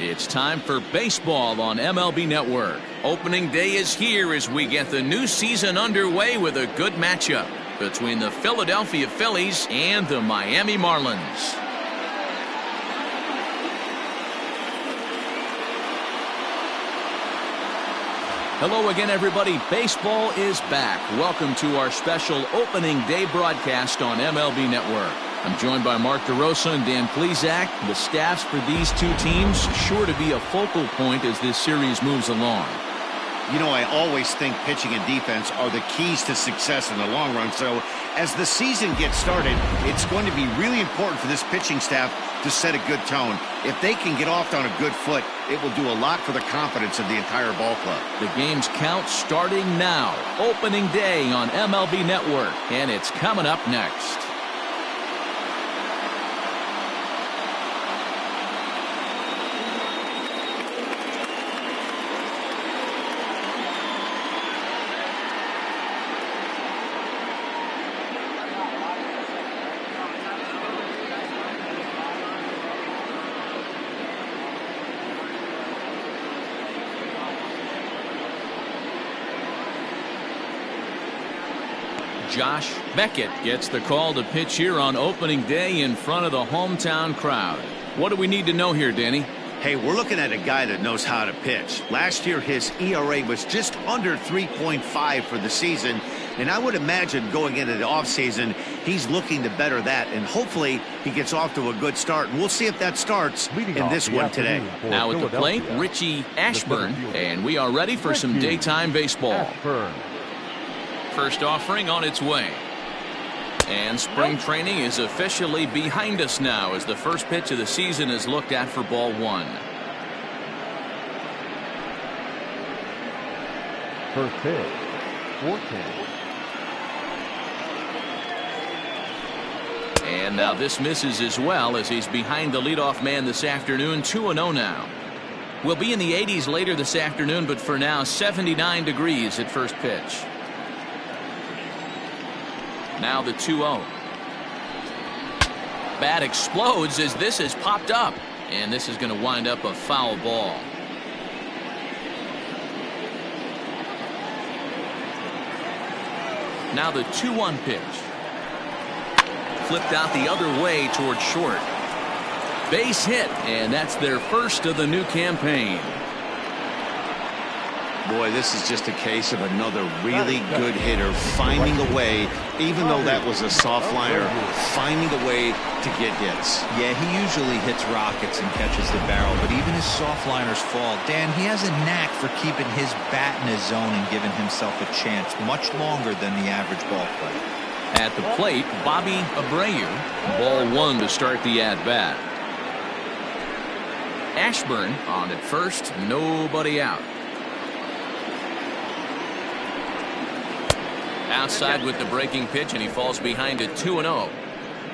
It's time for baseball on MLB Network. Opening day is here as we get the new season underway with a good matchup between the Philadelphia Phillies and the Miami Marlins. Hello again, everybody. Baseball is back. Welcome to our special opening day broadcast on MLB Network. I'm joined by Mark DeRosa and Dan Plesac. The staffs for these two teams sure to be a focal point as this series moves along. You know, I always think pitching and defense are the keys to success in the long run. So as the season gets started, it's going to be really important for this pitching staff to set a good tone. If they can get off on a good foot, it will do a lot for the confidence of the entire ball club. The game's count starting now. Opening day on MLB Network, and it's coming up next. Josh Beckett gets the call to pitch here on opening day in front of the hometown crowd. What do we need to know here, Danny? Hey, we're looking at a guy that knows how to pitch. Last year, his ERA was just under 3.5 for the season, and I would imagine going into the offseason, he's looking to better that, and hopefully he gets off to a good start, and we'll see if that starts in this one today. Now at the plate, Richie Ashburn, and we are ready for some daytime baseball. First offering on its way. And spring training is officially behind us now as the first pitch of the season is looked at for ball one. First pitch, 4-10. And now this misses as well as he's behind the leadoff man this afternoon. 2-0 now. We'll be in the 80s later this afternoon, but for now 79 degrees at first pitch. Now the 2-0. Bat explodes as this has popped up, and this is going to wind up a foul ball. Now the 2-1 pitch. Flipped out the other way towards short. Base hit, and that's their first of the new campaign. Boy, this is just a case of another really good hitter finding a way, even though that was a soft liner, finding a way to get hits. Yeah, he usually hits rockets and catches the barrel, but even his soft liners fall. Dan, he has a knack for keeping his bat in his zone and giving himself a chance much longer than the average ball player. At the plate, Bobby Abreu. Ball one to start the at-bat. Ashburn on at first, nobody out. Outside with the breaking pitch, and he falls behind at 2-0.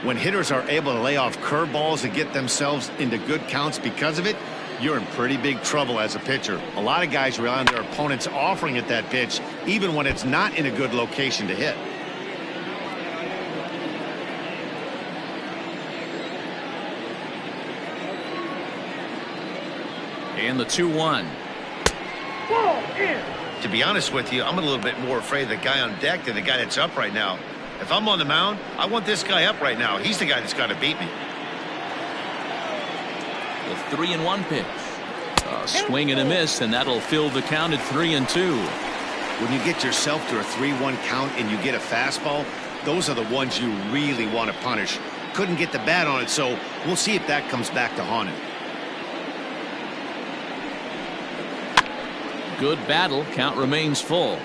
When hitters are able to lay off curveballs and get themselves into good counts because of it, you're in pretty big trouble as a pitcher. A lot of guys rely on their opponents offering at that pitch, even when it's not in a good location to hit. And the 2-1. Ball in. To be honest with you, I'm a little bit more afraid of the guy on deck than the guy that's up right now. If I'm on the mound, I want this guy up right now. He's the guy that's got to beat me. The 3-1 pitch. A swing and a miss, and that'll fill the count at 3-2. When you get yourself to a 3-1 count and you get a fastball, those are the ones you really want to punish. Couldn't get the bat on it, so we'll see if that comes back to haunt him. Good battle. Count remains full.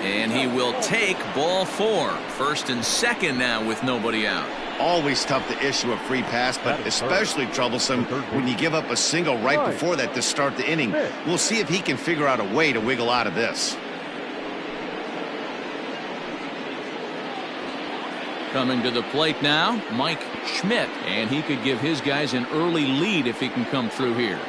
And he will take ball four. First and second now with nobody out. Always tough to issue a free pass, but especially troublesome when you give up a single right before that to start the inning. We'll see if he can figure out a way to wiggle out of this. Coming to the plate now, Mike Schmidt, and he could give his guys an early lead if he can come through here.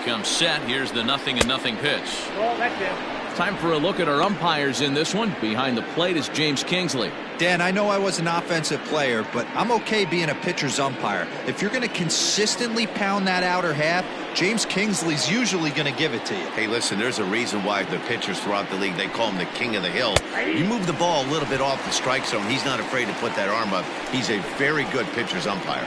comes set. Here's the 0-0 pitch. Well, that's it. Time for a look at our umpires in this one. Behind the plate is James Kingsley. Dan, I know I was an offensive player, but I'm okay being a pitcher's umpire. If you're going to consistently pound that outer half, James Kingsley's usually going to give it to you. Hey, listen, there's a reason why the pitchers throughout the league, they call him the king of the hill. You move the ball a little bit off the strike zone, he's not afraid to put that arm up. He's a very good pitcher's umpire.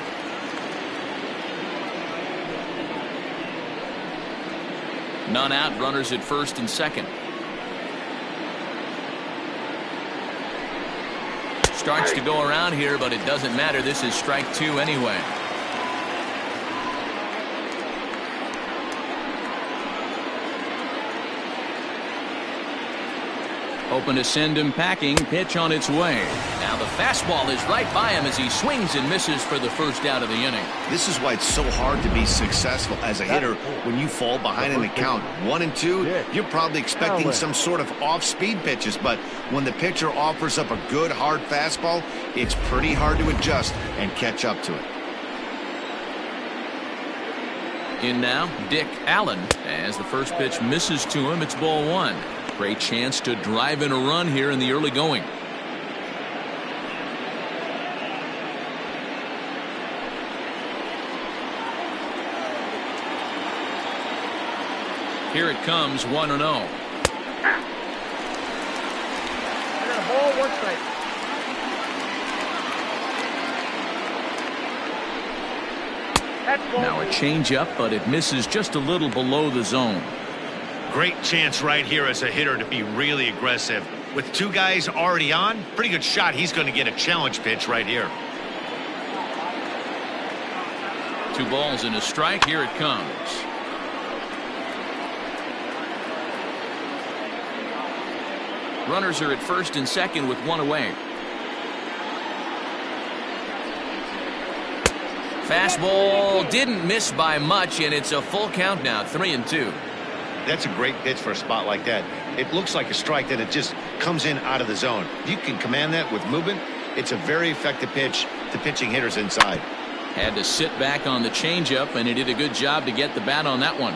None out, runners at first and second. Starts to go around here, but it doesn't matter. This is strike 2 anyway. Hoping to send him packing. Pitch on its way. Now the fastball is right by him as he swings and misses for the first out of the inning. This is why it's so hard to be successful as a hitter when you fall behind in the count 1 and 2. You're probably expecting some sort of off-speed pitches, but when the pitcher offers up a good hard fastball, it's pretty hard to adjust and catch up to it. In now, Dick Allen. As the first pitch misses to him, it's ball 1. Great chance to drive in a run here in the early going. Here it comes, 1-0. Ball, one strike. Now a changeup, but it misses just a little below the zone. Great chance right here as a hitter to be really aggressive. With 2 guys already on, pretty good shot. He's going to get a challenge pitch right here. 2 balls and a strike. Here it comes. Runners are at first and second with 1 away. Fastball didn't miss by much, and it's a full count now, 3-2. That's a great pitch for a spot like that. It looks like a strike, then it just comes in out of the zone. If you can command that with movement, it's a very effective pitch to pitching hitters inside. Had to sit back on the changeup, and he did a good job to get the bat on that one.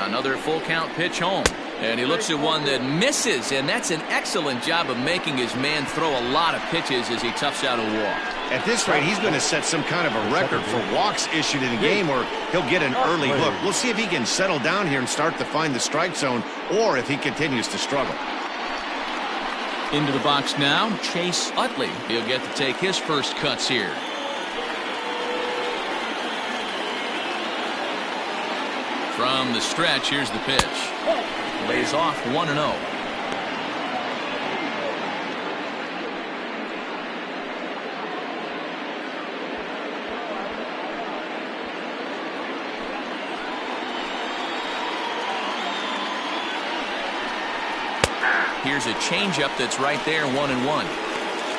Another full count pitch home. And he looks at one that misses, and that's an excellent job of making his man throw a lot of pitches as he toughs out a walk. At this rate, he's going to set some kind of a record for walks issued in a game, or he'll get an early look. We'll see if he can settle down here and start to find the strike zone, or if he continues to struggle. Into the box now, Chase Utley. He'll get to take his first cuts here. From the stretch, here's the pitch. Lays off 1-0. Here's a changeup that's right there, 1-1.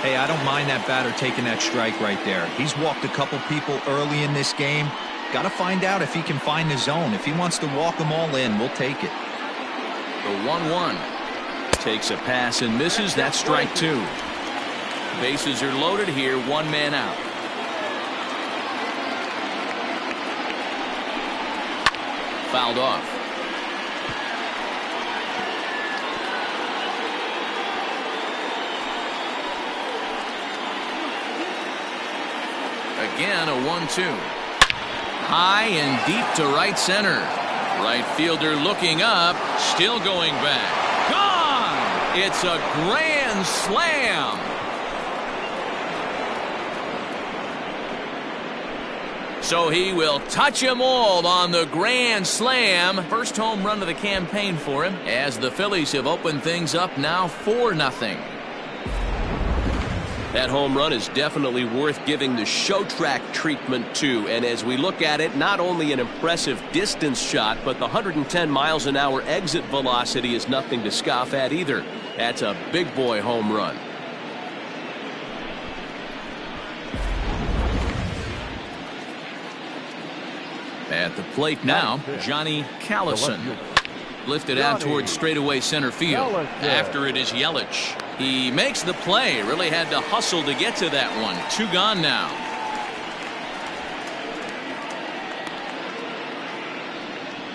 Hey, I don't mind that batter taking that strike right there. He's walked a couple people early in this game. Got to find out if he can find the zone. If he wants to walk them all in, we'll take it. The 1-1 takes a pass and misses. That's strike 2. Bases are loaded here, 1 man out. Fouled off. Again, a 1-2. High and deep to right center. Right fielder looking up, still going back. Gone! It's a grand slam. So he will touch them all on the grand slam. First home run of the campaign for him, as the Phillies have opened things up now 4-0. That home run is definitely worth giving the show track treatment to. And as we look at it, not only an impressive distance shot, but the 110 miles an hour exit velocity is nothing to scoff at either. That's a big boy home run. At the plate now, Johnny Callison. Lifted out towards straightaway center field. After it is Yelich. He makes the play. Really had to hustle to get to that one. 2 gone now.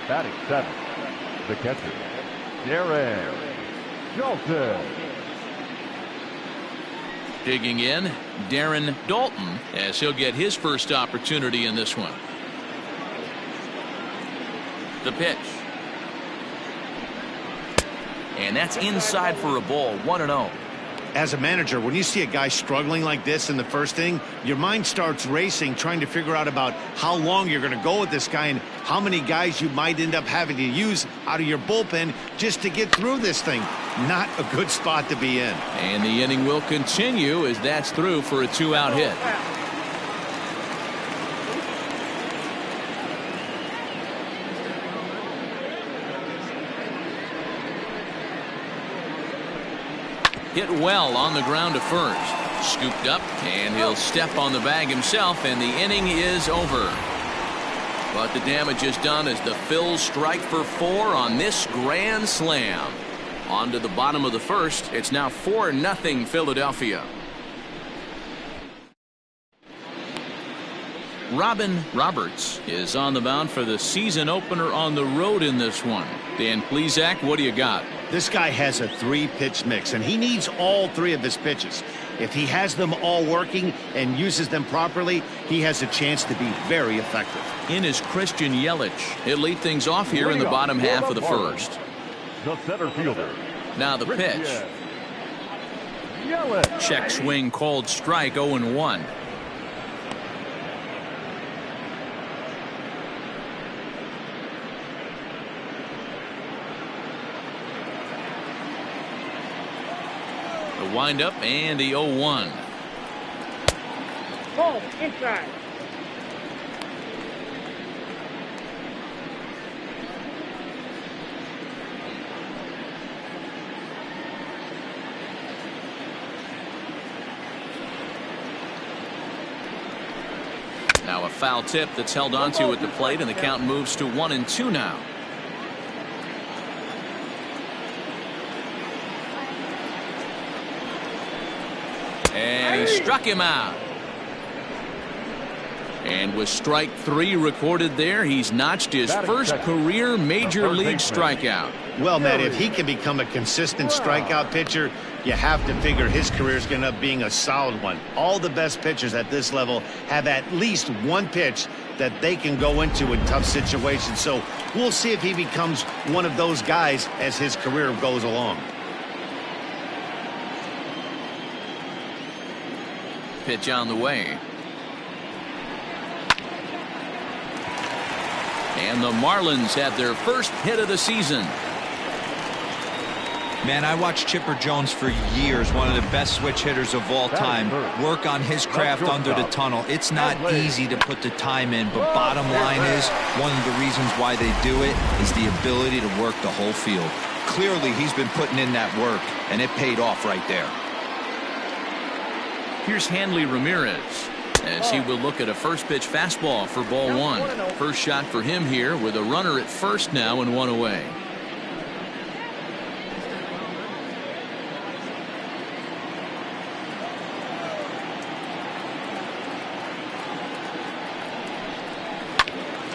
Batting 7, the catcher, Darren Dalton. Digging in, Darren Dalton, as he'll get his first opportunity in this one. The pitch. And that's inside for a ball. 1-0. As a manager, when you see a guy struggling like this in the first inning, your mind starts racing, trying to figure out about how long you're going to go with this guy and how many guys you might end up having to use out of your bullpen just to get through this thing. Not a good spot to be in. And the inning will continue as that's through for a 2-out hit. Hit well on the ground to first. Scooped up, and he'll step on the bag himself, and the inning is over. But the damage is done as the Phils strike for 4 on this grand slam. On to the bottom of the first. It's now 4-0 Philadelphia. Robin Roberts is on the mound for the season opener on the road in this one. Dan Plesac, what do you got? This guy has a 3-pitch mix, and he needs all 3 of his pitches. If he has them all working and uses them properly, he has a chance to be very effective. In is Christian Yelich. He'll lead things off here in the bottom half of the first. The center fielder. Now the pitch. Check swing, called strike, 0-1. The windup and the 0-1. Ball inside. Now a foul tip that's held onto at the plate, and the count moves to 1-2 now. And he struck him out. And with strike 3 recorded there, he's notched his first career major league strikeout. Well, Matt, if he can become a consistent strikeout pitcher, you have to figure his career is going to be a solid one. All the best pitchers at this level have at least one pitch that they can go into in tough situations. So we'll see if he becomes one of those guys as his career goes along. Pitch on the way. And the Marlins have their first hit of the season. Man, I watched Chipper Jones for years, one of the best switch hitters of all time. Work on his craft under the tunnel. It's not easy to put the time in, but bottom line is, one of the reasons why they do it is the ability to work the whole field. Clearly, he's been putting in that work, and it paid off right there. Here's Hanley Ramirez as he will look at a first pitch fastball for ball 1. First shot for him here with a runner at first now and 1 away.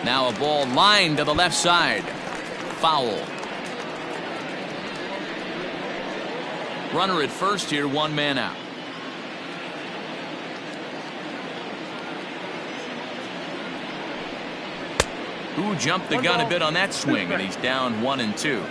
Now a ball lined to the left side. Foul. Runner at first here, 1 man out. Who jumped the gun a bit on that swing, and he's down 1-2.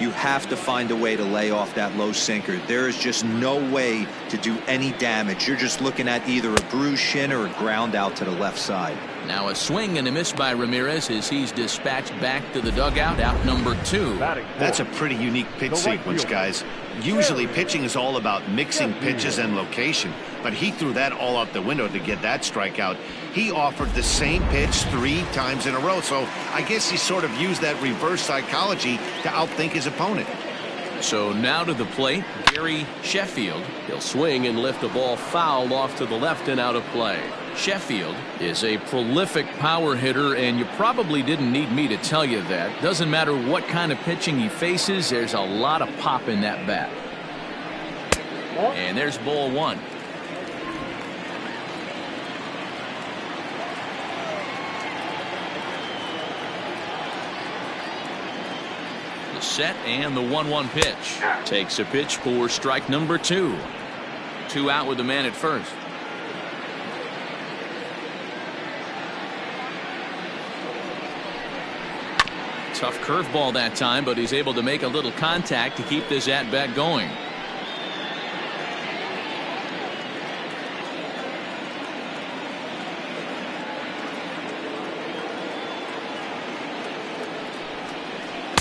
You have to find a way to lay off that low sinker. There is just no way to do any damage. You're just looking at either a bruised shin or a ground out to the left side. Now a swing and a miss by Ramirez as he's dispatched back to the dugout, out number 2. That's a pretty unique pitch sequence, guys. Usually pitching is all about mixing pitches and location, but he threw that all out the window to get that strikeout. He offered the same pitch 3 times in a row, so I guess he sort of used that reverse psychology to outthink his opponent. So now to the plate, Gary Sheffield. He'll swing and lift a ball foul off to the left and out of play. Sheffield is a prolific power hitter, and you probably didn't need me to tell you that. Doesn't matter what kind of pitching he faces, there's a lot of pop in that bat. And there's ball one. The set and the 1-1 pitch. Takes a pitch for strike number 2. 2 out with the man at first. Tough curveball that time, but he's able to make a little contact to keep this at-bat going.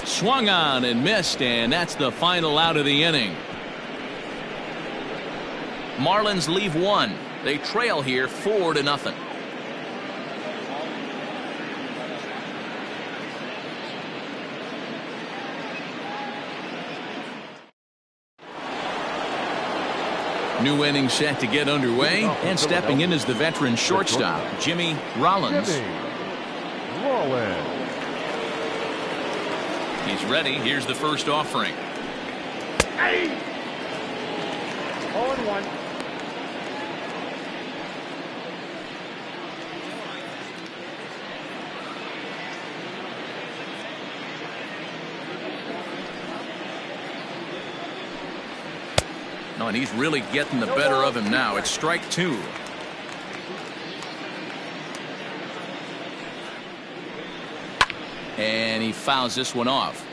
Swung on and missed, and that's the final out of the inning. Marlins leave 1. They trail here 4-0. New inning set to get underway, and stepping in is the veteran shortstop, Jimmy Rollins. He's ready. Here's the first offering. 0-1. No, and he's really getting the better of him now. It's strike 2. And he fouls this one off.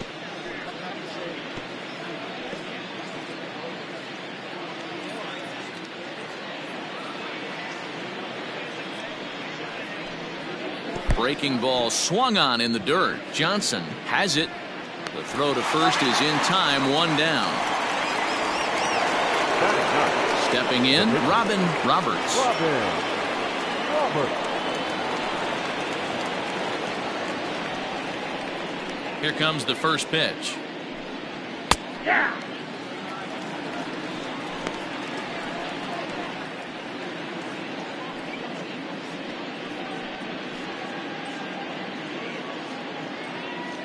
Breaking ball swung on in the dirt. Johnson has it. The throw to first is in time. 1 down. Stepping in, Robin Roberts. Here comes the first pitch. Yeah.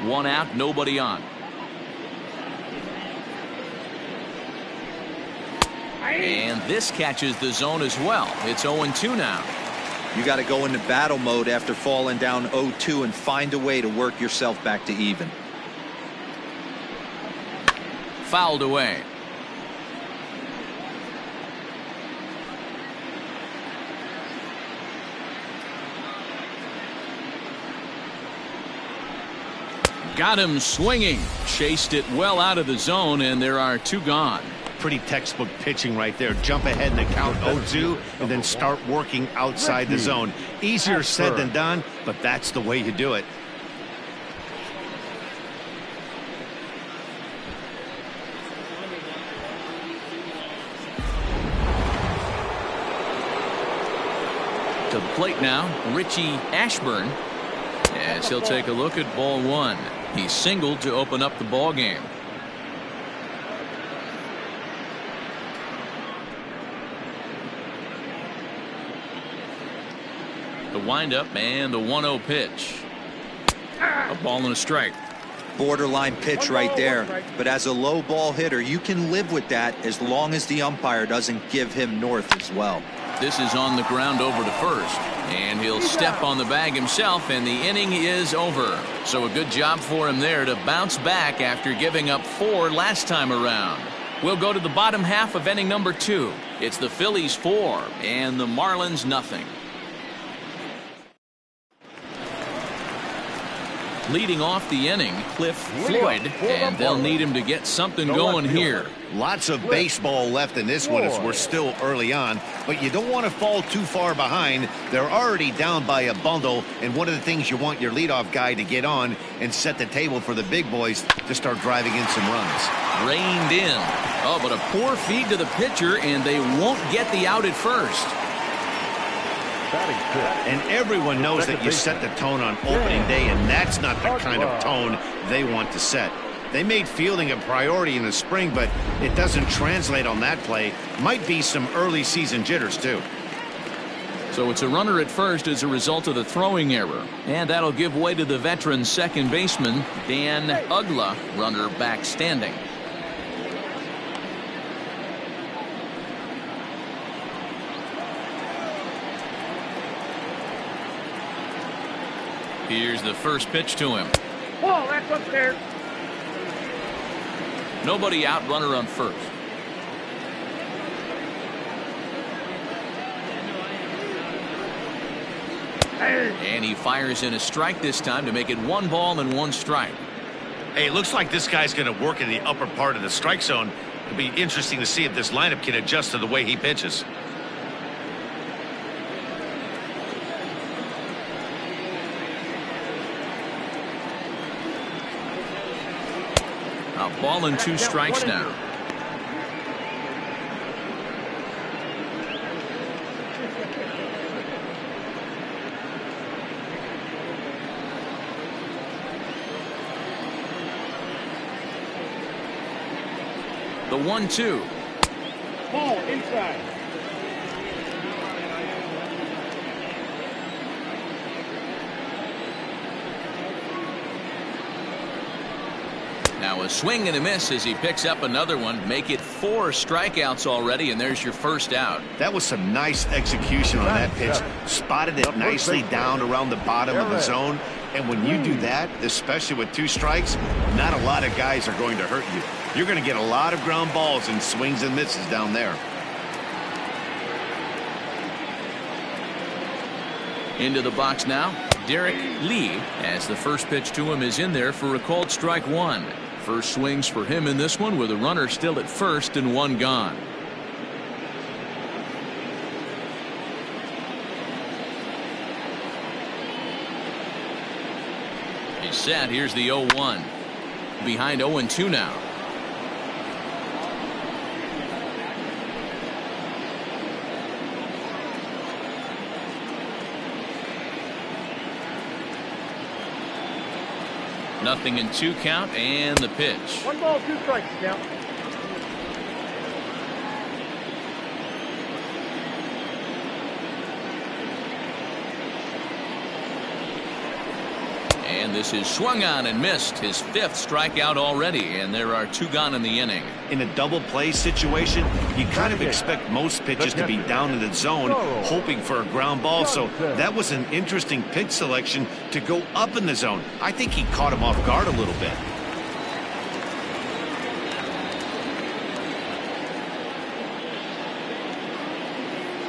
One out, nobody on. And this catches the zone as well. It's 0-2 now. You got to go into battle mode after falling down 0-2 and find a way to work yourself back to even. Fouled away. Got him swinging. Chased it well out of the zone, and there are 2 gone. Pretty textbook pitching right there. Jump ahead in the count 0-2 and then start working outside the zone. Easier said than done, but that's the way you do it. To the plate now, Richie Ashburn, as he'll take a look at ball 1. He singled to open up the ball game. The windup and the 1-0 pitch. A ball and a strike. Borderline pitch right there. But as a low ball hitter, you can live with that as long as the umpire doesn't give him north as well. This is on the ground over to first, and he'll step on the bag himself, and the inning is over. So a good job for him there to bounce back after giving up 4 last time around. We'll go to the bottom half of inning number 2. It's the Phillies 4 and the Marlins nothing. Leading off the inning, Cliff Floyd, and they'll need him to get something going here. Lots of baseball left in this one as we're still early on, but you don't want to fall too far behind. They're already down by a bundle, and one of the things you want your leadoff guy to get on and set the table for the big boys to start driving in some runs. Reined in. Oh, but a poor feed to the pitcher, and they won't get the out at first. And everyone knows that you set the tone on opening day, and that's not the kind of tone they want to set. They made fielding a priority in the spring, but it doesn't translate on that play. Might be some early season jitters, too. So it's a runner at first as a result of the throwing error, and that'll give way to the veteran second baseman, Dan Ugla, runner back standing. Here's the first pitch to him. Ball, that's upstairs. Nobody out, runner on first. And he fires in a strike this time to make it 1 ball and 1 strike. Hey, it looks like this guy's going to work in the upper part of the strike zone. It'll be interesting to see if this lineup can adjust to the way he pitches. A ball and 2 strikes now. The 1-2. Ball inside. Now a swing and a miss as he picks up another one. Make it 4 strikeouts already, and there's your first out. That was some nice execution on that pitch. Spotted it nicely down around the bottom of the zone. And when you do that, especially with 2 strikes, not a lot of guys are going to hurt you. You're going to get a lot of ground balls and swings and misses down there. Into the box now, Derek Lee, as the first pitch to him is in there for a called strike 1. First swings for him in this one with a runner still at first and 1 gone. He's set. Here's the 0-1. Behind 0-2 now. Nothing in 2 count, and the pitch. 1 ball, 2 strikes now. And this is swung on and missed. His 5th strikeout already, and there are 2 gone in the inning. In a double play situation, you kind of expect most pitches to be down in the zone, hoping for a ground ball. So that was an interesting pitch selection to go up in the zone. I think he caught him off guard a little bit.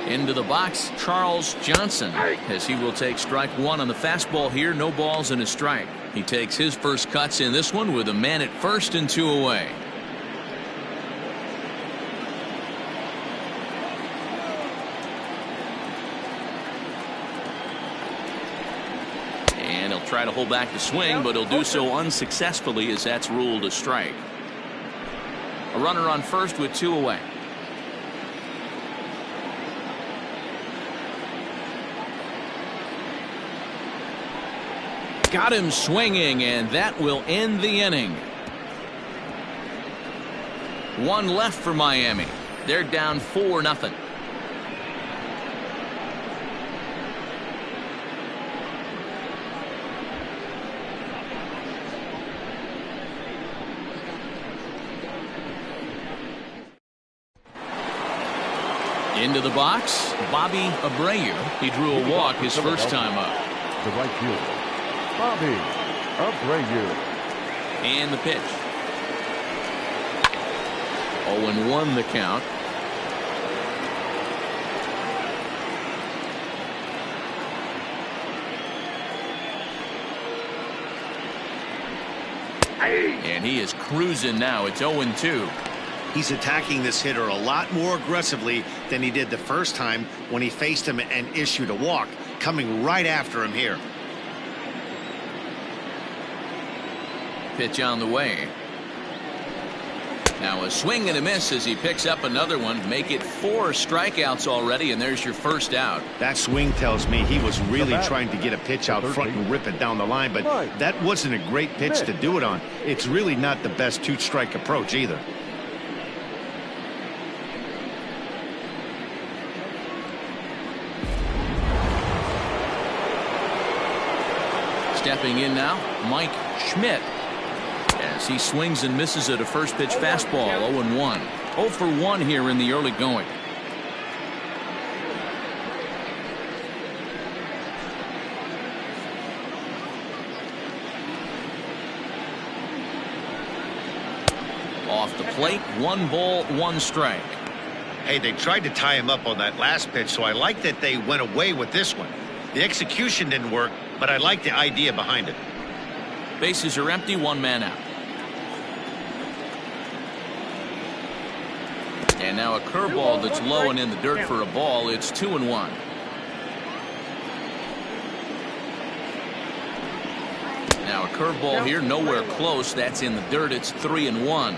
Into the box, Charles Johnson, as he will take strike 1 on the fastball here. No balls and a strike. He takes his first cuts in this one with a man at first and 2 away. And he'll try to hold back the swing, but he'll do so unsuccessfully as that's ruled a strike. A runner on first with 2 away. Got him swinging, and that will end the inning. 1 left for Miami. They're down 4-0. Into the box, Bobby Abreu. He drew a walk his first time up. The right fielder, Bobby Abreu. And the pitch. 0-1 the count. And he is cruising now. It's 0-2. He's attacking this hitter a lot more aggressively than he did the first time when he faced him and issued a walk, coming right after him here. Pitch on the way. Now a swing and a miss as he picks up another one. Make it 4 strikeouts already, and there's your first out. That swing tells me he was really trying to get a pitch out front and rip it down the line, but that wasn't a great pitch to do it on. It's really not the best 2-strike approach either. Stepping in now, Mike Schmidt, as he swings and misses at a first pitch fastball. 0-1. 0 for 1 here in the early going. Off the plate, 1 ball, 1 strike. Hey, they tried to tie him up on that last pitch, so I like that they went away with this one. The execution didn't work, but I like the idea behind it. Bases are empty, 1 man out. And now a curveball that's low and in the dirt for a ball. It's 2-1. Now a curveball here, nowhere close. That's in the dirt. It's 3-1.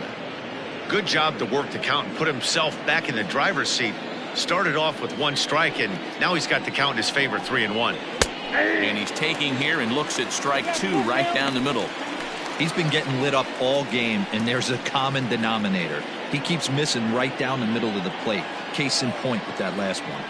Good job to work the count and put himself back in the driver's seat. Started off with 1 strike, and now he's got the count in his favor, 3-1. And he's taking here and looks at strike 2 right down the middle. He's been getting lit up all game, and there's a common denominator. He keeps missing right down the middle of the plate. Case in point with that last one.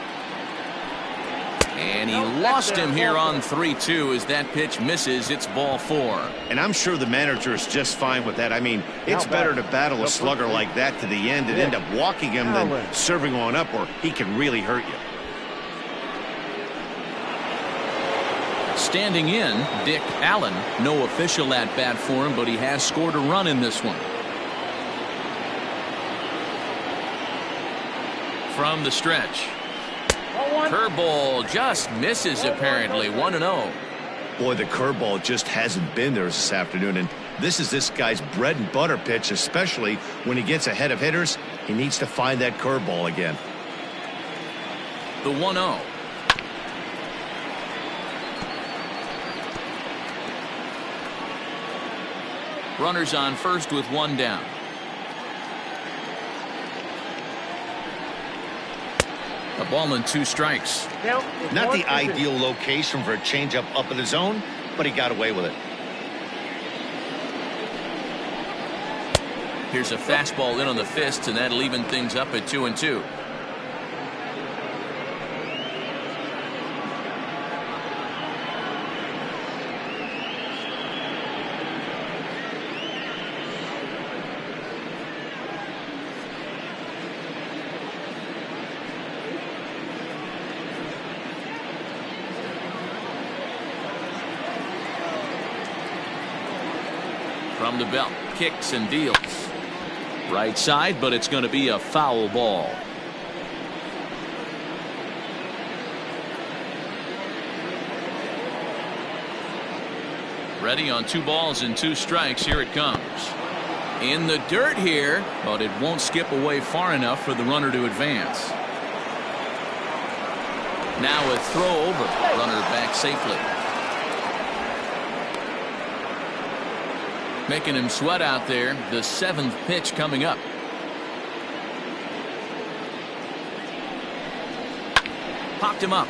And he lost him here on 3-2 as that pitch misses. It's ball 4. And I'm sure the manager is just fine with that. I mean, it's better to battle a slugger like that to the end and end up walking him than serving on up where he can really hurt you. Standing in, Dick Allen. No official at bat for him, but he has scored a run in this one. From the stretch. Curveball just misses apparently. 1-0. Boy, the curveball just hasn't been there this afternoon, and this is this guy's bread and butter pitch, especially when he gets ahead of hitters. He needs to find that curveball again. The 1-0. Runners on first with 1 down. A ball and 2 strikes. Not the ideal location for a changeup up in the zone, but he got away with it. Here's a fastball in on the fist, and that'll even things up at 2-2. From the belt, kicks and deals. Right side, but it's going to be a foul ball. Ready on 2 balls and 2 strikes. Here it comes. In the dirt here, but it won't skip away far enough for the runner to advance. Now a throw over. Runner back safely. Making him sweat out there. The 7th pitch coming up. Popped him up.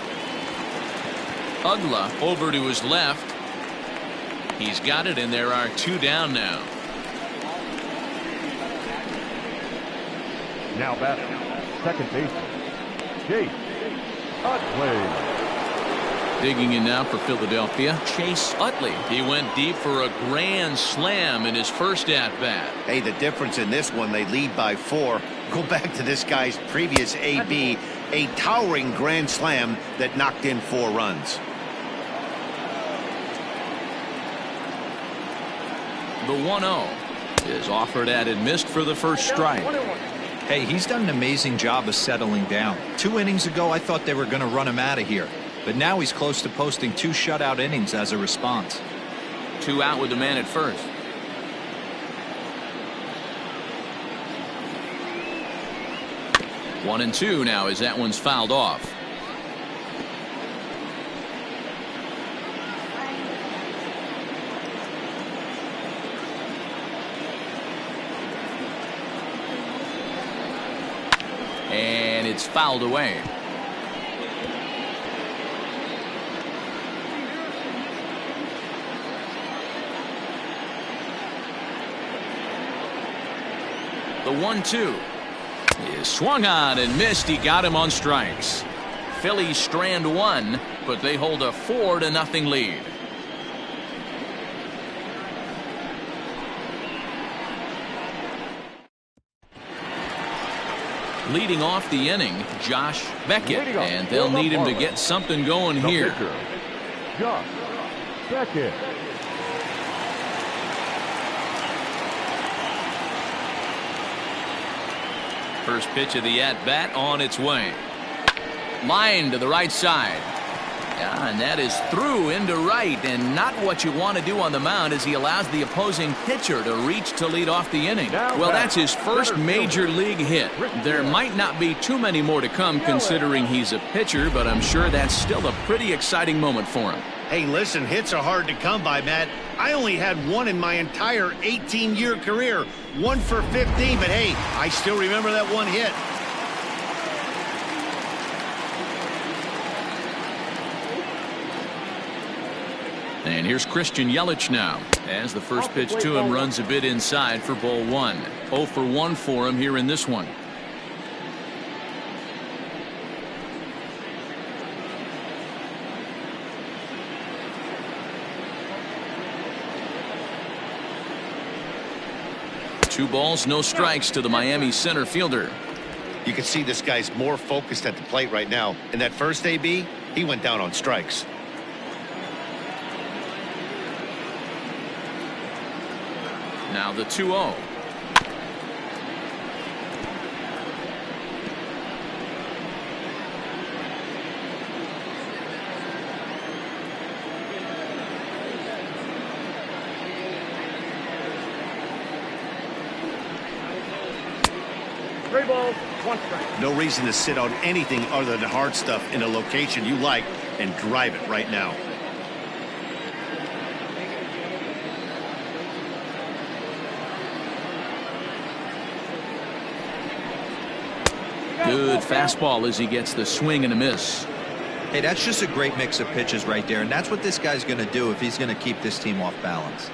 Ugla over to his left. He's got it, and there are 2 down now. Now batting, second baseman, Chase Utley. Digging in now for Philadelphia, Chase Utley. He went deep for a grand slam in his first at-bat. Hey, the difference in this one, they lead by 4. Go back to this guy's previous AB, a towering grand slam that knocked in 4 runs. The 1-0 is offered at and missed for the first strike. Hey, he's done an amazing job of settling down. 2 innings ago, I thought they were going to run him out of here. But now he's close to posting 2 shutout innings as a response. 2 out with the man at first. One and 2 now as that one's fouled off. And it's fouled away. The 1-2 is swung on and missed. He got him on strikes. Phillies strand 1, but they hold a 4-0 lead. Leading off the inning, Josh Beckett, and they'll need him to get something going here. Josh Beckett. First pitch of the at-bat on its way. Line to the right side. Yeah, and that is through into right, and not what you want to do on the mound as he allows the opposing pitcher to reach to lead off the inning. Well, that's his first major league hit. There might not be too many more to come considering he's a pitcher, but I'm sure that's still a pretty exciting moment for him. Hey, listen, hits are hard to come by, Matt. I only had one in my entire 18-year career. 1 for 15, but hey, I still remember that one hit. And here's Christian Yelich now, as the first pitch to him runs a bit inside for ball 1. 0 for 1 for him here in this one. Two balls, no strikes to the Miami center fielder. You can see this guy's more focused at the plate right now. In that first AB, he went down on strikes. Now the 2-0. Three balls, 1 strike. No reason to sit on anything other than hard stuff in a location you like and drive it right now. Good fastball as he gets the swing and a miss. Hey, that's just a great mix of pitches right there, and that's what this guy's going to do if he's going to keep this team off balance.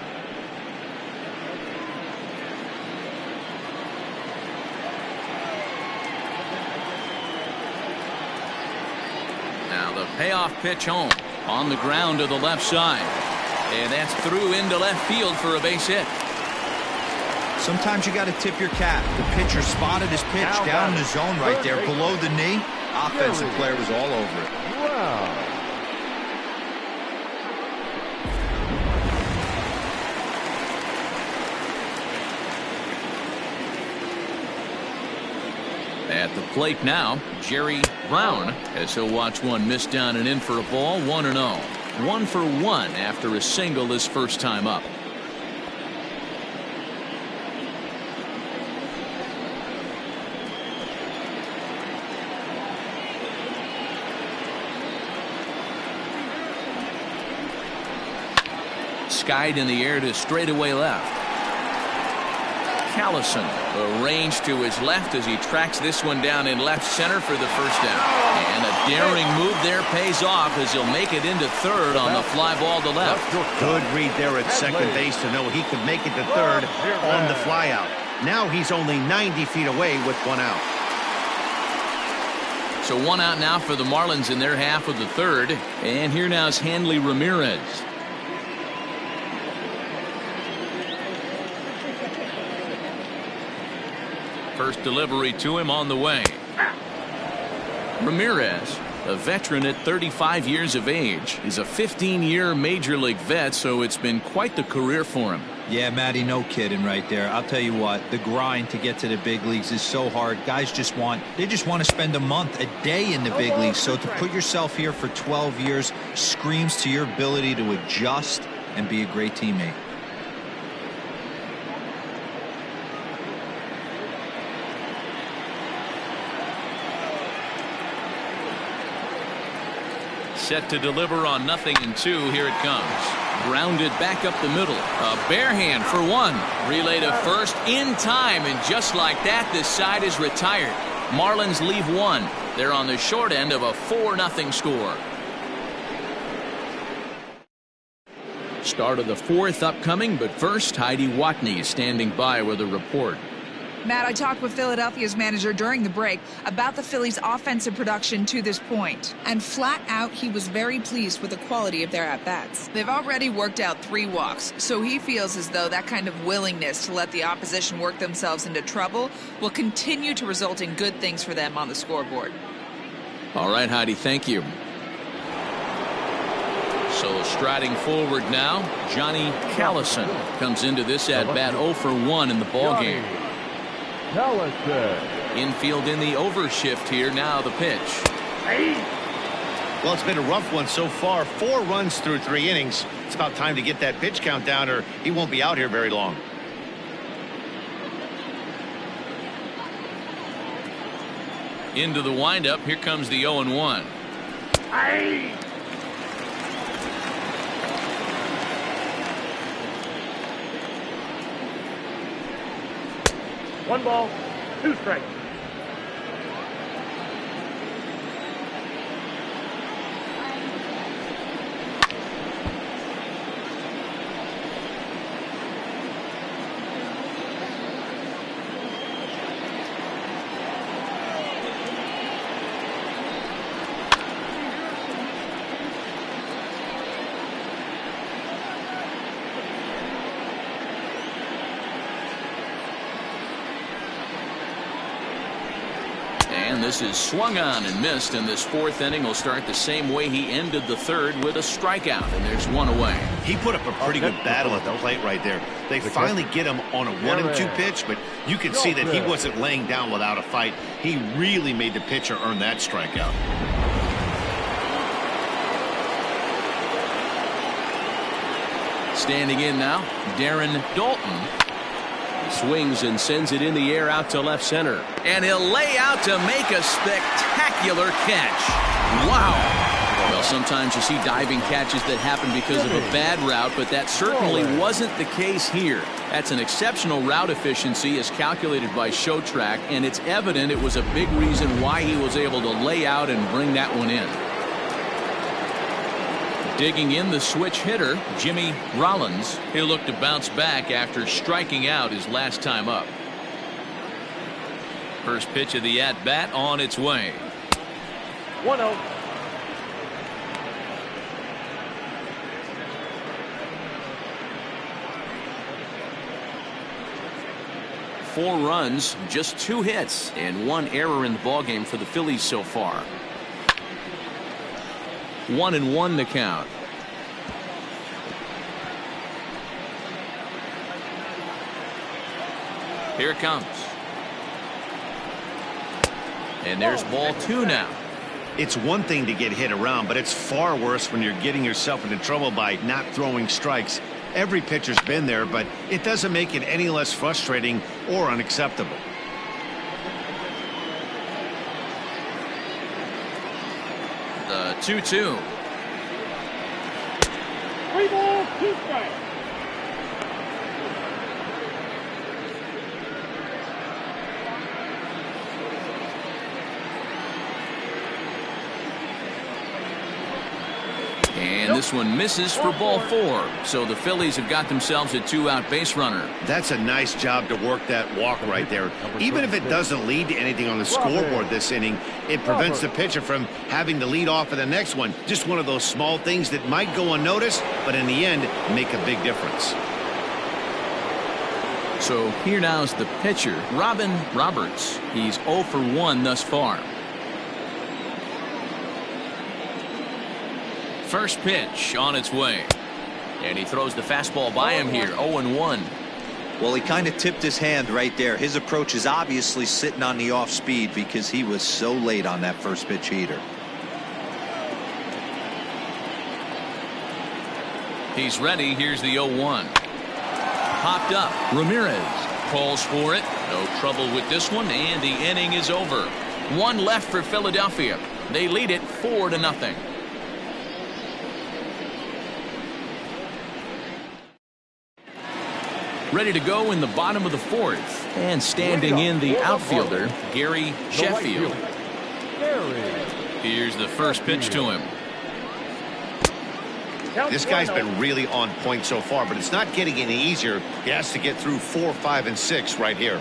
Now the payoff pitch home on the ground to the left side, and that's through into left field for a base hit. Sometimes you got to tip your cap. The pitcher spotted his pitch down in the zone right there below the knee. Offensive player was all over it. Wow. At the plate now, Jerry Brown, as he'll watch one miss down and in for a ball. 1-0. 1 for 1 after a single his first time up. Skied in the air to straightaway left. Callison arranged to his left as he tracks this one down in left center for the first down. And a daring move there pays off as he'll make it into third on the fly ball to left. Good read there at second base to know he could make it to third on the fly out. Now he's only 90 feet away with 1 out. So 1 out now for the Marlins in their half of the third. And here now is Hanley Ramirez. First delivery to him on the way. Ramirez, a veteran at 35 years of age, is a 15-year major league vet, so it's been quite the career for him. Yeah, Matty, no kidding right there. I'll tell you what, the grind to get to the big leagues is so hard. Guys just want to spend a month, a day in the big leagues. So to put yourself here for 12 years screams to your ability to adjust and be a great teammate. Set to deliver on 0-2. Here it comes. Grounded back up the middle. A bare hand for 1. Relay to first in time, and just like that, this side is retired. Marlins leave 1. They're on the short end of a 4-0 score. Start of the 4th upcoming, but first, Heidi Watney is standing by with a report. Matt, I talked with Philadelphia's manager during the break about the Phillies' offensive production to this point. And flat out, he was very pleased with the quality of their at-bats. They've already worked out 3 walks, so he feels as though that kind of willingness to let the opposition work themselves into trouble will continue to result in good things for them on the scoreboard. All right, Heidi, thank you. So striding forward now, Johnny Callison comes into this at-bat 0 for 1 in the ballgame. Callison. Infield in the overshift here. Now the pitch. Well, it's been a rough one so far. 4 runs through 3 innings. It's about time to get that pitch count down, or he won't be out here very long. Into the windup. Here comes the 0-1. One ball, 2 strikes. And this is swung on and missed, and this 4th inning will start the same way he ended the 3rd, with a strikeout, and there's 1 away. He put up a pretty good battle at the plate right there. They finally get him on a 1-2 pitch, but you can see that he wasn't laying down without a fight. He really made the pitcher earn that strikeout. Standing in now, Darren Dalton. He swings and sends it in the air out to left center. And he'll lay out to make a spectacular catch. Wow. Well, sometimes you see diving catches that happen because of a bad route, but that certainly wasn't the case here. That's an exceptional route efficiency as calculated by ShowTrack, and it's evident it was a big reason why he was able to lay out and bring that one in. Digging in the switch hitter, Jimmy Rollins. He'll look to bounce back after striking out his last time up. First pitch of the at-bat on its way. 1-0. Four runs, just 2 hits, and 1 error in the ballgame for the Phillies so far. 1-1 the count. Here it comes. And there's ball 2 now. It's one thing to get hit around, but it's far worse when you're getting yourself into trouble by not throwing strikes. Every pitcher's been there, but it doesn't make it any less frustrating or unacceptable. The 2-2. 3 balls, 2 strikes. And this one misses for ball 4. So the Phillies have got themselves a 2-out base runner. That's a nice job to work that walk right there. Even if it doesn't lead to anything on the scoreboard this inning, it prevents the pitcher from having to lead off in the next one. Just one of those small things that might go unnoticed, but in the end, make a big difference. So here now is the pitcher, Robin Roberts. He's 0 for 1 thus far. First pitch on its way. And he throws the fastball by him here. 0-1. Well, he kind of tipped his hand right there. His approach is obviously sitting on the off speed because he was so late on that first pitch heater. He's ready. Here's the 0-1. Popped up. Ramirez calls for it. No trouble with this one, and the inning is over. 1 left for Philadelphia. They lead it 4-0. Ready to go in the bottom of the 4th. And standing in the outfielder, Gary Sheffield. Here's the first pitch to him. This guy's been really on point so far, but it's not getting any easier. He has to get through 4, 5, and 6 right here.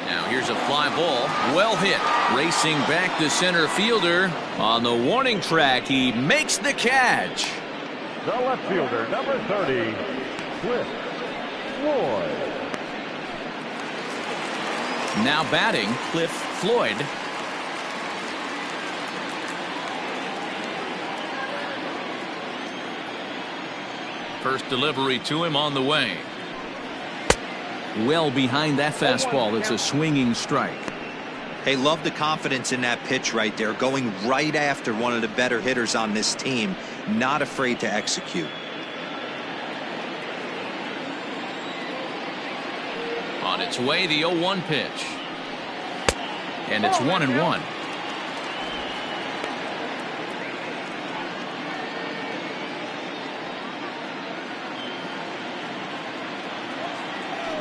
Now here's a fly ball. Well hit. Racing back the center fielder. On the warning track, he makes the catch. The left fielder, number 30. Cliff Floyd. Now batting, Cliff Floyd. First delivery to him on the way. well behind that fastball. It's a swinging strike. Hey, love the confidence in that pitch right there, going right after one of the better hitters on this team, not afraid to execute. On its way, the 0-1 pitch. And it's 1-1.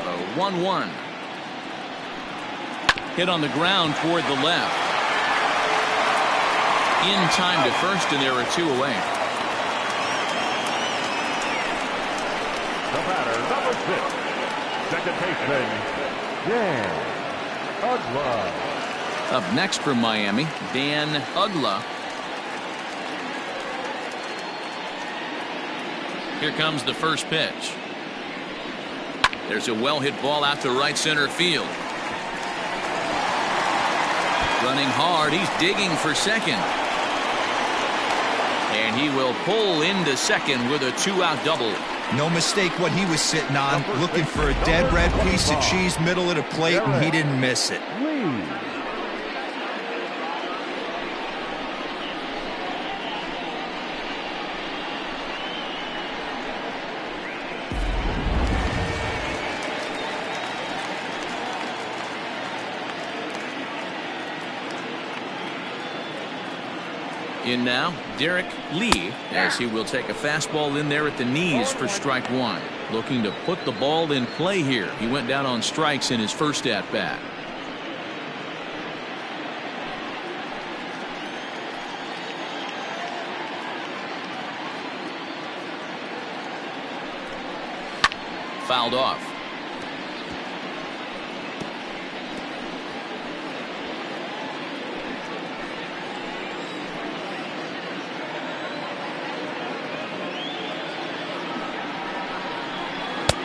The 1-1. Hit on the ground toward the left. In time to first, and there are 2 away. The batter, number 6. Second baseman, Dan Ugla. Up next from Miami, Dan Ugla. Here comes the first pitch. There's a well-hit ball out to right center field. Running hard, he's digging for second. And he will pull into second with a 2-out double. No mistake what he was sitting on, looking for a dead red piece of cheese middle of the plate, and he didn't miss it. In now, Derek Lee, as he will take a fastball in there at the knees for strike 1. Looking to put the ball in play here. He went down on strikes in his first at-bat. Fouled off.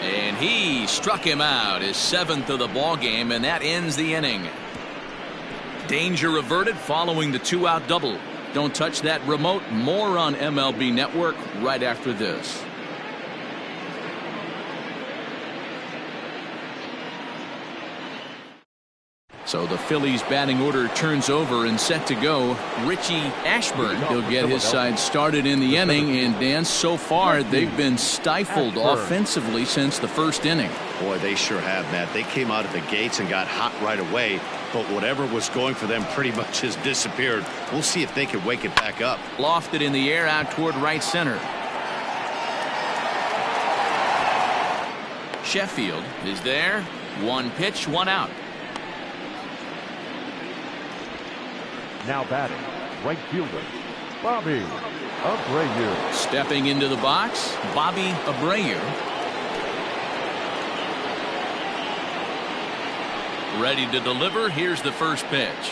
And he struck him out, his 7th of the ball game, and that ends the inning. Danger averted following the 2-out double. Don't touch that remote. More on MLB Network right after this. So the Phillies batting order turns over and set to go. Richie Ashburn, he'll get his side started in the inning. And Dan, so far they've been stifled offensively since the first inning. Boy, they sure have, Matt. They came out of the gates and got hot right away. But whatever was going for them pretty much has disappeared. We'll see if they can wake it back up. Lofted in the air out toward right center. Sheffield is there. 1 pitch, 1 out. Now batting, right fielder, Bobby Abreu. Stepping into the box, Bobby Abreu. Ready to deliver. Here's the first pitch.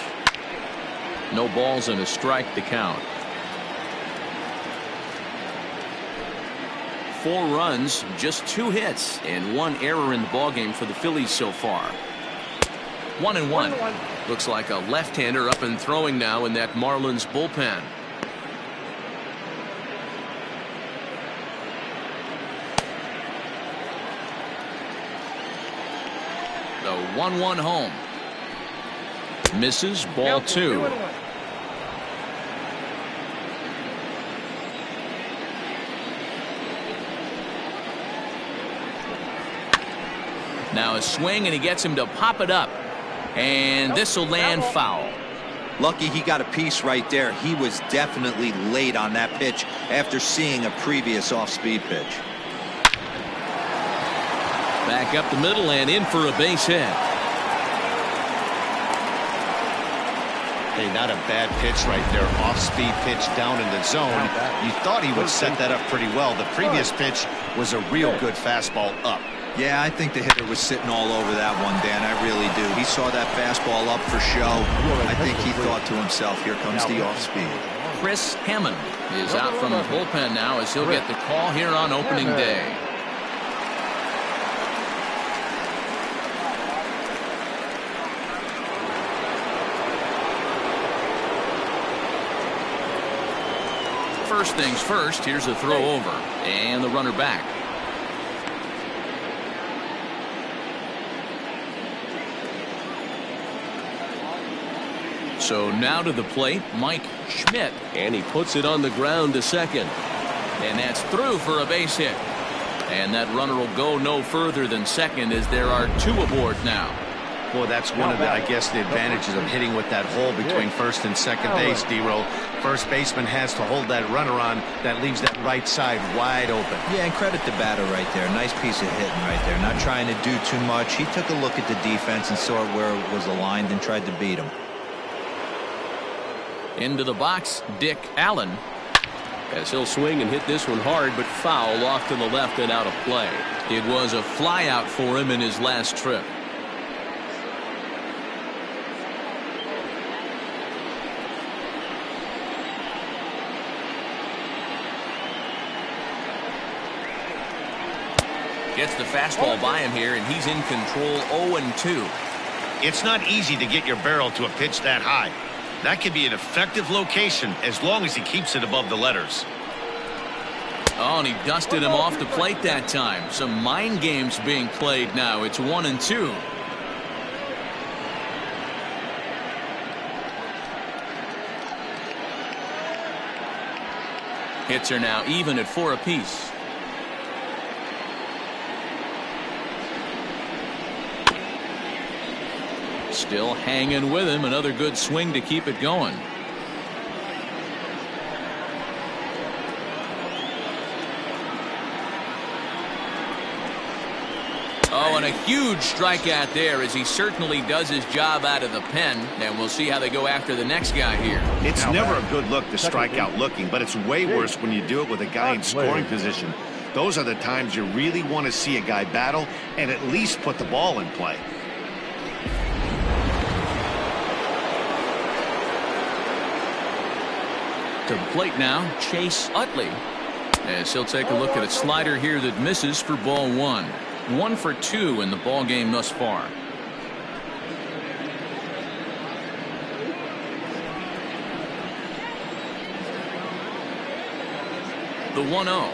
No balls and a strike to count. 4 runs, just 2 hits, and 1 error in the ballgame for the Phillies so far. 1-1. Looks like a left-hander up and throwing now in that Marlins bullpen. The 1-1 home. Misses, ball 2. Now a swing, and he gets him to pop it up. And this will land foul. Lucky he got a piece right there. He was definitely late on that pitch after seeing a previous off-speed pitch. Back up the middle and in for a base hit. Hey, not a bad pitch right there. Off-speed pitch down in the zone. You thought he would set that up pretty well. The previous pitch was a real good fastball up. Yeah, I think the hitter was sitting all over that one, Dan. I really do. He saw that fastball up for show. I think he thought to himself, here comes the off-speed. Chris Hammond is out from the bullpen now as he'll get the call here on opening day. First things first, here's a throw over and the runner back. So now to the plate, Mike Schmidt. And he puts it on the ground to second. And that's through for a base hit. And that runner will go no further than second as there are 2 aboard now. Well, that's one of the, I guess, the advantages of hitting with that hole between first and second base, D-Roll. First baseman has to hold that runner on. That leaves that right side wide open. Yeah, and credit the batter right there. Nice piece of hitting right there. Not trying to do too much. He took a look at the defense and saw where it was aligned and tried to beat him. Into the box, Dick Allen. As he'll swing and hit this one hard, but foul off to the left and out of play. It was a flyout for him in his last trip. Gets the fastball by him here, and he's in control 0-2. It's not easy to get your barrel to a pitch that high. That could be an effective location as long as he keeps it above the letters. Oh, and he dusted him off the plate that time. Some mind games being played now. It's 1-2. Hits are now even at 4 apiece. Still hanging with him. Another good swing to keep it going. Oh, and a huge strikeout there as he certainly does his job out of the pen. And we'll see how they go after the next guy here. It's never a good look to strike out looking, but it's way worse when you do it with a guy in scoring position. Those are the times you really want to see a guy battle and at least put the ball in play. To the plate now, Chase Utley. As he'll take a look at a slider here that misses for ball 1. 1 for 2 in the ball game thus far. The 1-0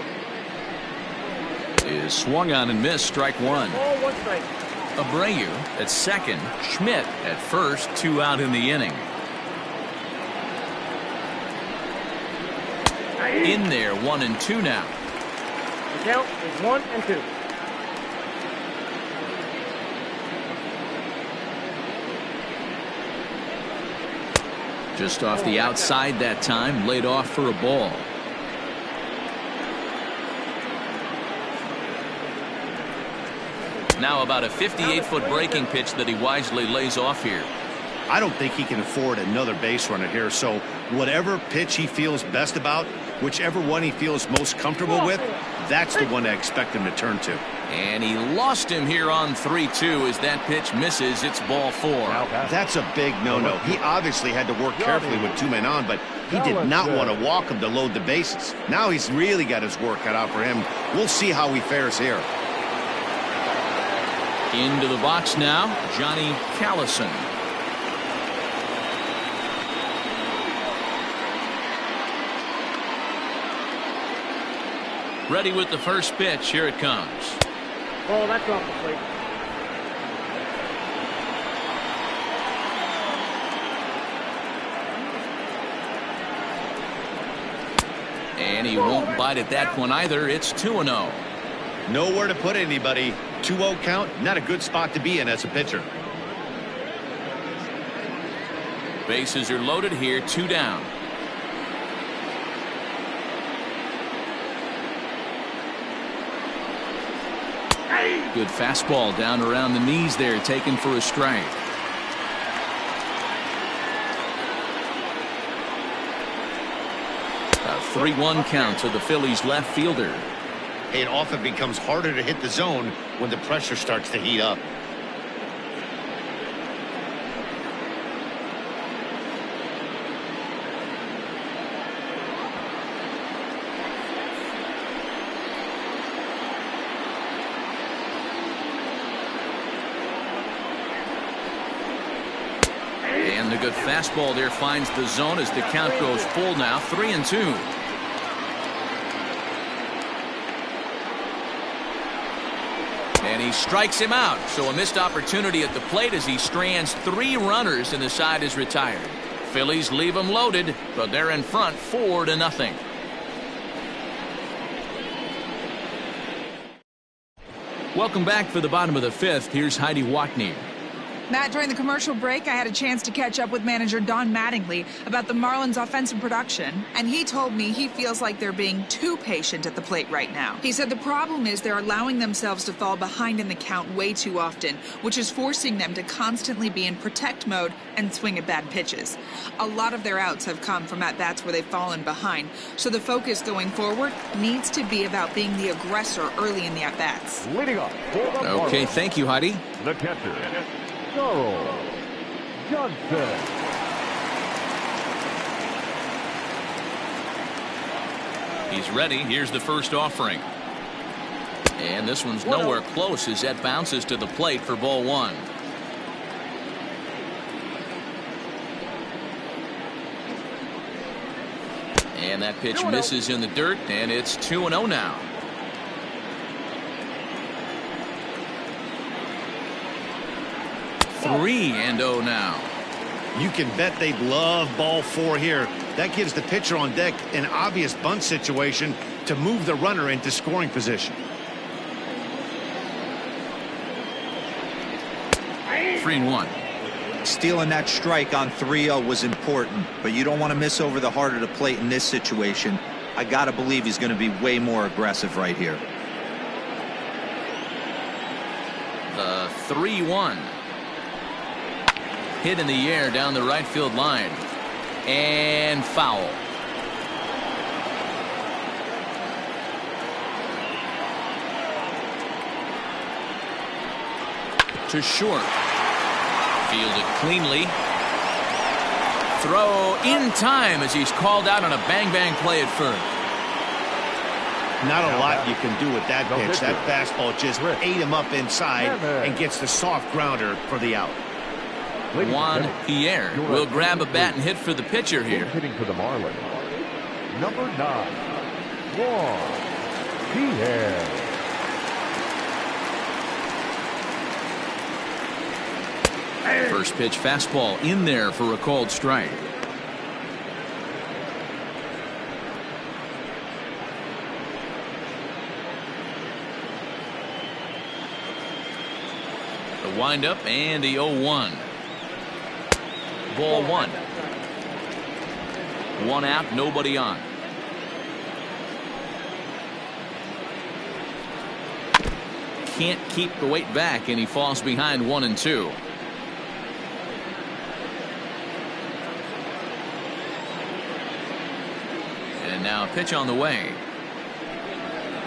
is swung on and missed. Strike 1. Abreu at second. Schmidt at first. 2 out in the inning. In there, 1-2 now. The count is 1-2. Just off the outside that time, laid off for a ball. Now about a 58-foot breaking pitch that he wisely lays off here. I don't think he can afford another base runner here, so whatever pitch he feels best about, whichever one he feels most comfortable with, that's the one I expect him to turn to. And he lost him here on 3-2 as that pitch misses. It's ball 4. That's a big no-no. He obviously had to work carefully with 2 men on, but he did not want to walk him to load the bases. Now he's really got his work cut out for him. We'll see how he fares here. Into the box now, Johnny Callison. Ready with the first pitch. Here it comes. Oh, that's off the plate. And he won't bite at that one either. It's 2-0. Nowhere to put anybody. 2-0 count, not a good spot to be in as a pitcher. Bases are loaded here. 2 down. Good fastball down around the knees there, taken for a strike. A 3-1 count to the Phillies left fielder. It often becomes harder to hit the zone when the pressure starts to heat up. And the good fastball there finds the zone as the count goes full now. 3-2. And he strikes him out. So a missed opportunity at the plate as he strands 3 runners and the side is retired. Phillies leave them loaded, but they're in front 4-0. Welcome back for the bottom of the fifth. Here's Heidi Watney. Matt, during the commercial break, I had a chance to catch up with manager Don Mattingly about the Marlins' offensive production, and he told me he feels like they're being too patient at the plate right now. He said the problem is they're allowing themselves to fall behind in the count way too often, which is forcing them to constantly be in protect mode and swing at bad pitches. A lot of their outs have come from at-bats where they've fallen behind, so the focus going forward needs to be about being the aggressor early in the at-bats. Leading off. Okay, thank you, Heidi. The catcher, Charles Johnson. He's ready. Here's the first offering. And this one's nowhere close as that bounces to the plate for ball one. And that pitch misses in the dirt, and it's 2-0 now. 3-0 now. You can bet they'd love ball 4 here. That gives the pitcher on deck an obvious bunt situation to move the runner into scoring position. 3-1. Stealing that strike on 3-0 was important, but you don't want to miss over the heart of the plate in this situation. I got to believe he's going to be way more aggressive right here. The 3-1. Hit in the air down the right field line. And foul. To short. Fielded cleanly. Throw in time as he's called out on a bang-bang play at first. Not a lot you can do with that pitch. That fastball just ate him up inside and gets the soft grounder for the out. Juan Pierre will grab a bat and hit for the pitcher here. Hitting for the Marlins, number 9, Juan Pierre. First pitch fastball in there for a called strike. The windup and the 0-1. Ball 1. 1 out, nobody on. Can't keep the weight back, and he falls behind 1-2. And now a pitch on the way.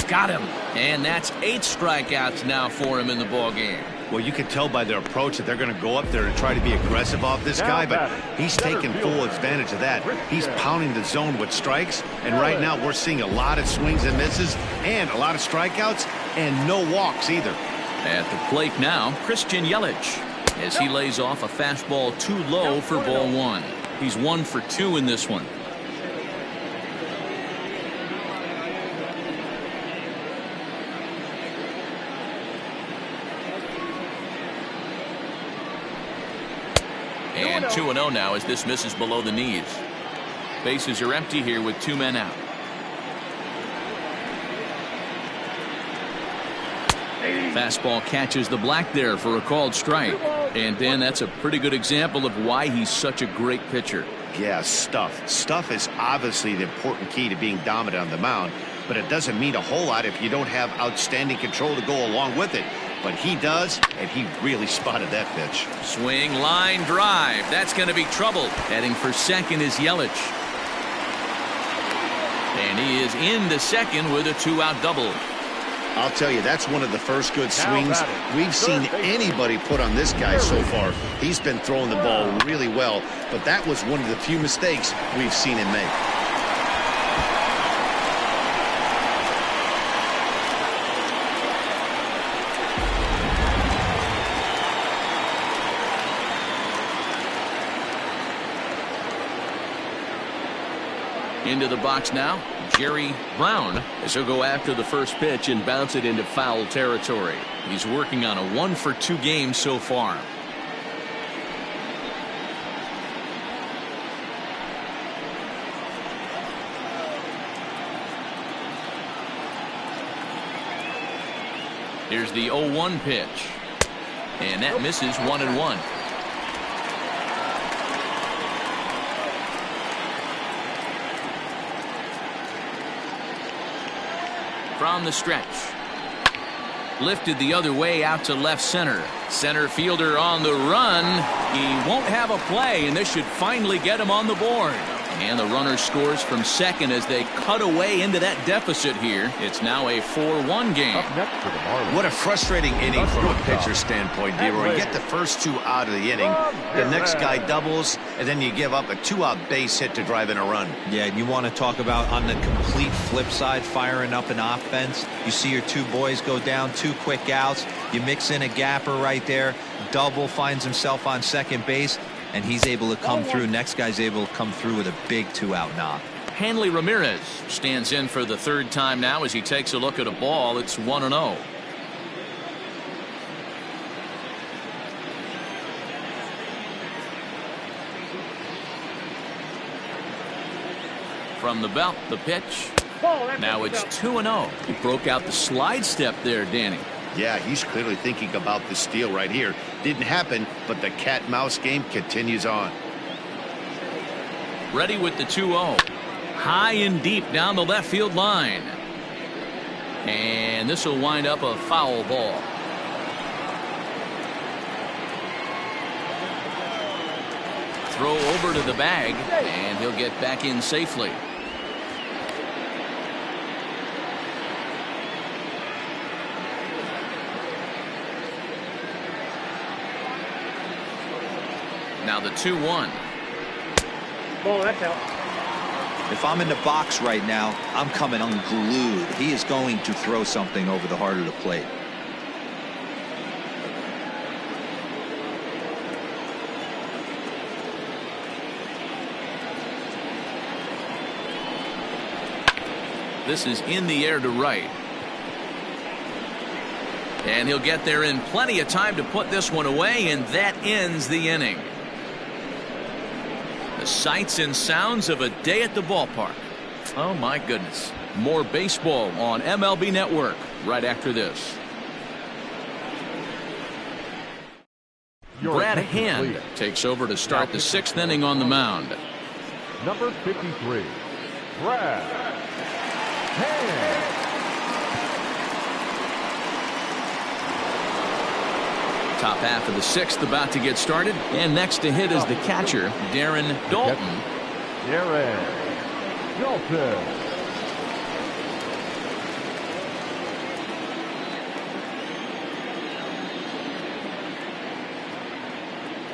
Got him. And that's 8 strikeouts now for him in the ball game. Well, you can tell by their approach that they're going to go up there and try to be aggressive off this guy, but he's taking full advantage of that. He's pounding the zone with strikes, and right now we're seeing a lot of swings and misses and a lot of strikeouts and no walks either. At the plate now, Christian Yelich, as he lays off a fastball too low for ball 1. He's 1 for 2 in this one. And 2-0 now as this misses below the knees. Bases are empty here with 2 men out. Fastball catches the black there for a called strike. And Dan, that's a pretty good example of why he's such a great pitcher. Yeah, stuff. Stuff is obviously the important key to being dominant on the mound, but it doesn't mean a whole lot if you don't have outstanding control to go along with it. But he does, and he really spotted that pitch. Swing, line, drive. That's going to be trouble. Heading for second is Yelich. And he is into second with a 2-out double. I'll tell you, that's one of the first good swings we've seen anybody put on this guy so far. He's been throwing the ball really well, but that was one of the few mistakes we've seen him make. Into the box now, Jerry Brown, as he'll go after the first pitch and bounce it into foul territory. He's working on a 1 for 2 game so far. Here's the 0-1 pitch. And that misses 1-1. From the stretch. Lifted the other way out to left center. Center fielder on the run. He won't have a play, and this should finally get him on the board. And the runner scores from second as they cut away into that deficit here. It's now a 4-1 game. Up next for the Marlins. What a frustrating inning from a pitcher's standpoint, Leroy. You get the first 2 out of the inning. The next guy doubles, and then you give up a 2-out base hit to drive in a run. Yeah, and you want to talk about on the complete flip side, firing up an offense. You see your 2 boys go down, 2 quick outs. You mix in a gapper right there. Double finds himself on second base, and he's able to come through. Next guy's able to come through with a big 2-out knock. Hanley Ramirez stands in for the 3rd time now as he takes a look at a ball. It's 1-0. From the belt, the pitch. Now it's 2-0. He broke out the slide step there, Danny. Yeah, he's clearly thinking about the steal right here. Didn't happen, but the cat-mouse game continues on. Ready with the 2-0. High and deep down the left field line. And this will wind up a foul ball. Throw over to the bag, and he'll get back in safely. Now the 2-1. Ball, that's out. If I'm in the box right now, I'm coming unglued. He is going to throw something over the heart of the plate. This is in the air to right. And he'll get there in plenty of time to put this one away, and that ends the inning. The sights and sounds of a day at the ballpark. Oh my goodness. More baseball on MLB Network right after this. Brad Hand takes over to start the 6th inning on the mound. Number 53, Brad Hand. Top half of the 6th about to get started, and next to hit is the catcher, Darren Dalton. Darren Dalton.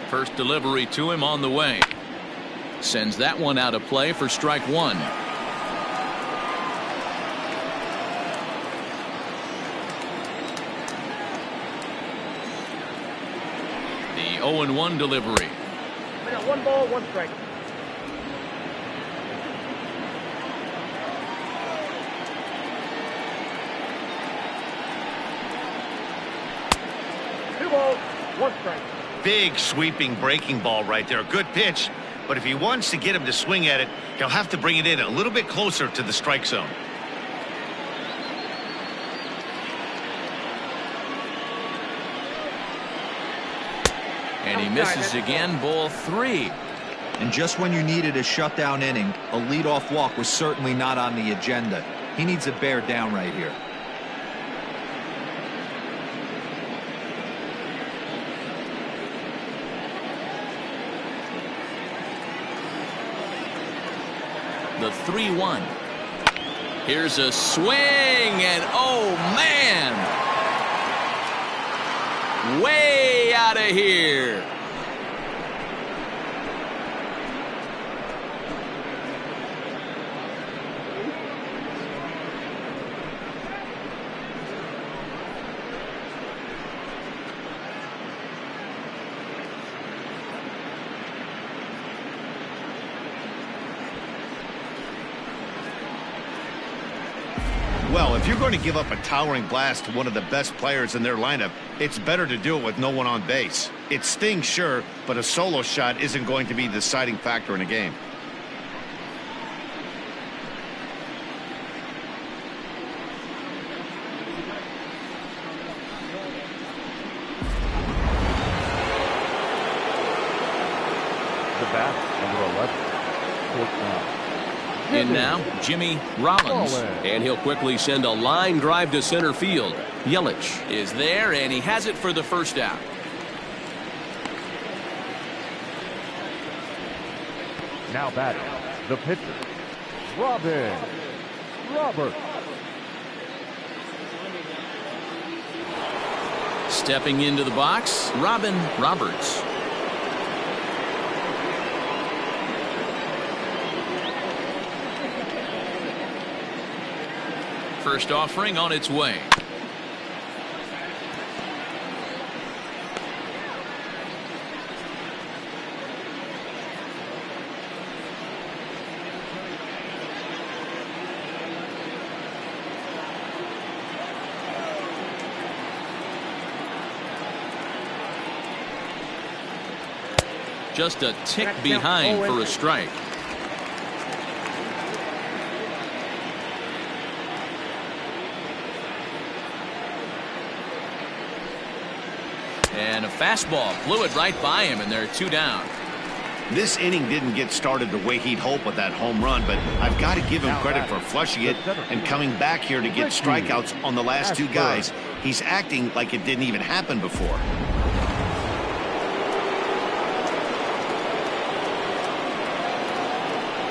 First delivery to him on the way. Sends that one out of play for strike 1. The 0-1 delivery. I got 1 ball, 1 strike. Two balls, 1 strike. Big sweeping breaking ball right there. Good pitch, but if he wants to get him to swing at it, he'll have to bring it in a little bit closer to the strike zone. And he misses again, ball 3. And just when you needed a shutdown inning, a leadoff walk was certainly not on the agenda. He needs to bear down right here. The 3-1. Here's a swing, and oh man, way out of here. Well, if you're going to give up a towering blast to one of the best players in their lineup, it's better to do it with no one on base. It stings, sure, but a solo shot isn't going to be the deciding factor in a game. Bat number 11. Fourth down. In now, Jimmy Rollins. And he'll quickly send a line drive to center field. Yelich is there, and he has it for the first out. Now batting, the pitcher, Robert. Stepping into the box, Robin Roberts. First offering on its way. Just a tick behind for a strike. And a fastball blew it right by him, and they're 2 down. This inning didn't get started the way he'd hoped with that home run, but I've got to give him credit for flushing it and coming back here to get strikeouts on the last 2 guys. He's acting like it didn't even happen before.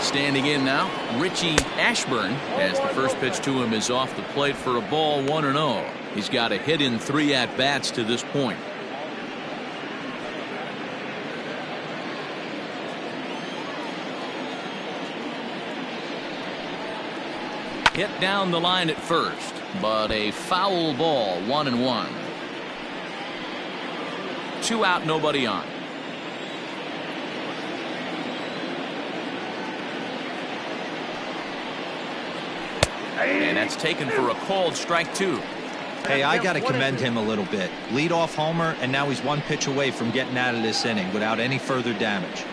Standing in now, Richie Ashburn, as the first pitch to him is off the plate for a ball, 1-0. He's got a hit in 3 at-bats to this point. Hit down the line at first, but a foul ball, 1-1. 2 out, nobody on. And that's taken for a called strike 2. Hey, I got to commend him a little bit. Leadoff homer, and now he's 1 pitch away from getting out of this inning without any further damage.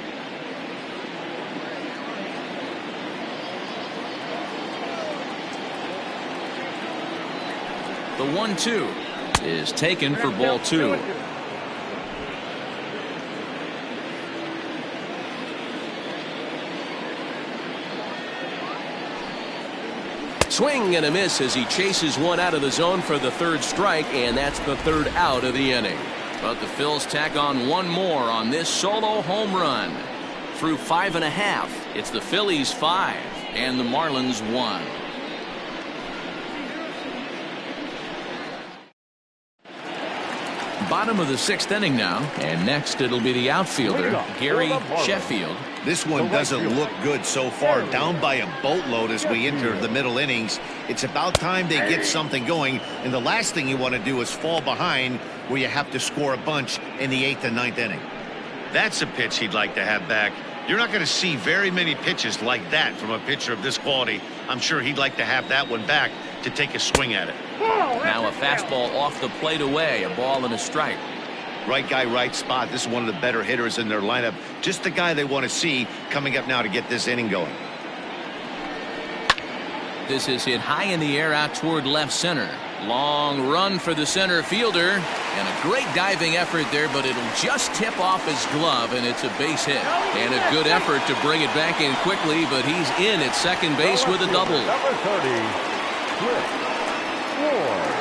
The 1-2 is taken for ball 2. Swing and a miss as he chases one out of the zone for the 3rd strike, and that's the 3rd out of the inning. But the Phils tack on 1 more on this solo home run. Through 5 1/2, it's the Phillies 5 and the Marlins 1. Bottom of the 6th inning now, and next it'll be the outfielder, Gary Sheffield. This one doesn't look good so far. Down by a boatload as we enter the middle innings. It's about time they get something going, and the last thing you want to do is fall behind where you have to score a bunch in the 8th and 9th inning. That's a pitch he'd like to have back. You're not going to see very many pitches like that from a pitcher of this quality. I'm sure he'd like to have that one back to take a swing at it. Now a fastball off the plate away, a ball and a strike. Right guy, right spot. This is one of the better hitters in their lineup. Just the guy they want to see coming up now to get this inning going. This is hit high in the air out toward left center. Long run for the center fielder, and a great diving effort there, but it'll just tip off his glove, and it's a base hit. And a good effort to bring it back in quickly, but he's in at second base with a double. Number 30, Cliff Floyd.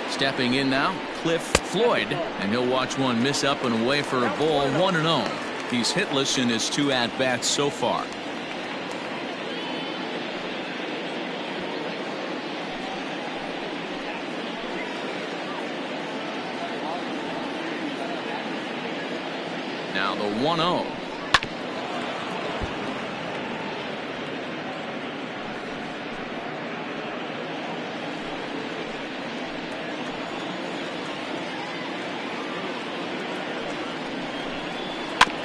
Stepping in now, Cliff Floyd, and he'll watch one miss up and away for a ball, 1-0. He's hitless in his 2 at-bats so far. Now the 1-0.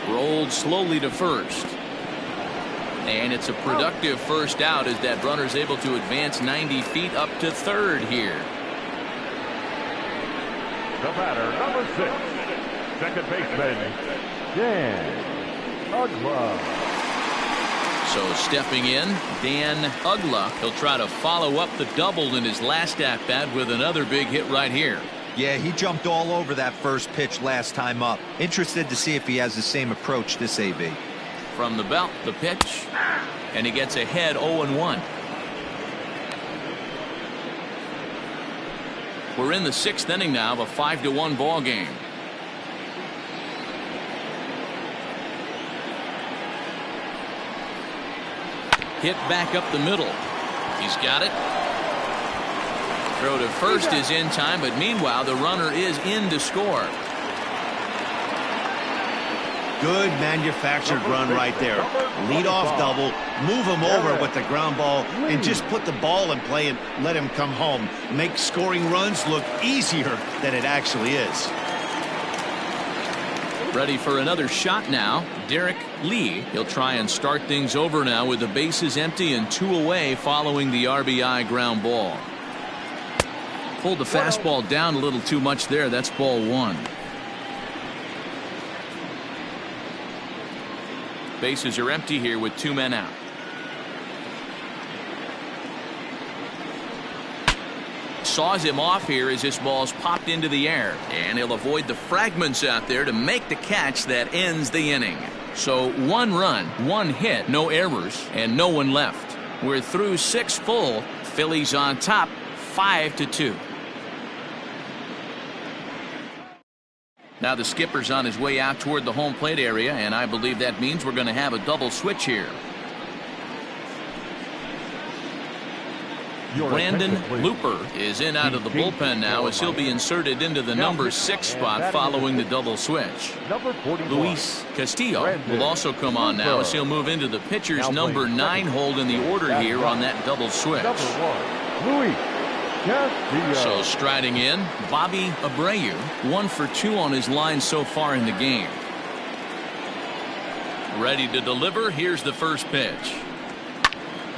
Rolled slowly to first. And it's a productive first out as that runner's able to advance 90 feet up to 3rd here. The batter, number 6, second baseman, Dan Uggla. So stepping in, Dan Ugla. He'll try to follow up the double in his last at-bat with another big hit right here. Yeah, he jumped all over that first pitch last time up. Interested to see if he has the same approach this AB. From the belt, the pitch, and he gets ahead 0-1. We're in the 6th inning now of a 5-1 ball game. Hit back up the middle. He's got it. Throw to first is in time, but meanwhile the runner is in to score. Good manufactured run right there. Lead off double, move him over with the ground ball, and just put the ball in play and let him come home. Make scoring runs look easier than it actually is. Ready for another shot now. Derek Lee. He'll try and start things over now with the bases empty and 2 away following the RBI ground ball. Pulled the fastball down a little too much there. That's ball 1. Bases are empty here with 2 men out. Saws him off here as this ball's popped into the air, and he'll avoid the fragments out there to make the catch that ends the inning. So 1 run, 1 hit, no errors, and no one left. We're through 6 full. Phillies on top 5-2. Now the skipper's on his way out toward the home plate area, and I believe that means we're going to have a double switch here. Brandon Looper is in out of the bullpen now as he'll be inserted into the number 6 spot following the double switch. Luis Castillo will also come on now as he'll move into the pitcher's number 9 hold in the order here on that double switch. So striding in, Bobby Abreu, 1 for 2 on his line so far in the game. Ready to deliver. Here's the first pitch.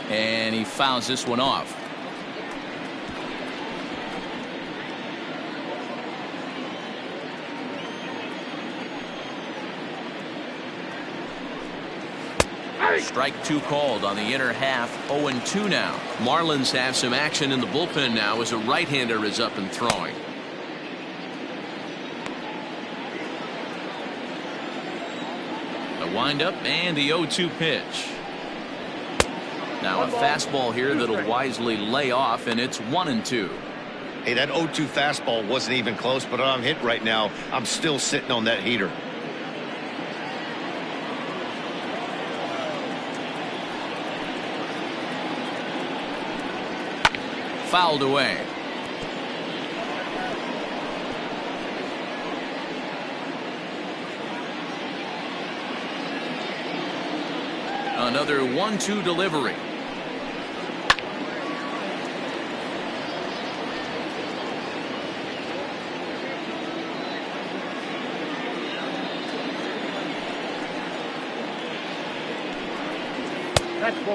And he fouls this one off. Strike 2 called on the inner half. 0-2 now. Marlins have some action in the bullpen now as a right-hander is up and throwing. The windup and the 0-2 pitch. Now a fastball here that'll wisely lay off, and it's 1-2. Hey, that 0-2 fastball wasn't even close, but I'm hit right now. I'm still sitting on that heater. Fouled away. Another 1-2 delivery.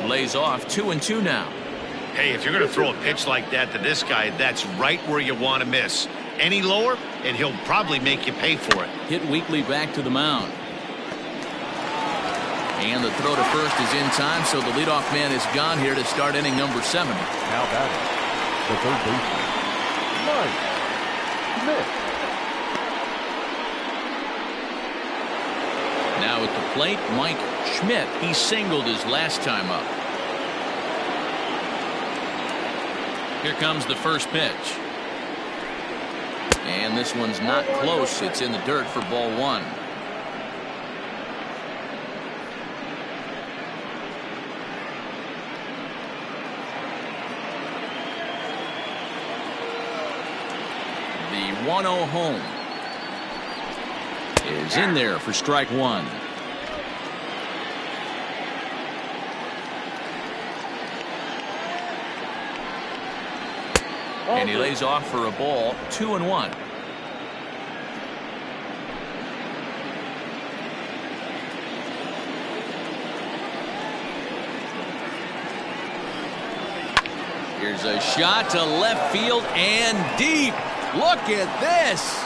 Lays off. 2-2 now. Hey, if you're going to throw a pitch like that to this guy, that's right where you want to miss. Any lower, and he'll probably make you pay for it. Hit weakly back to the mound. And the throw to first is in time, so the leadoff man is gone here to start inning number 7. Now batting, the third baseman, Mike Schmidt. Now at the plate, Mike Schmidt. He singled his last time up. Here comes the first pitch. And this one's not close. It's in the dirt for ball 1. The 1-0 home is in there for strike 1. And he lays off for a ball. 2-1. Here's a shot to left field and deep. Look at this.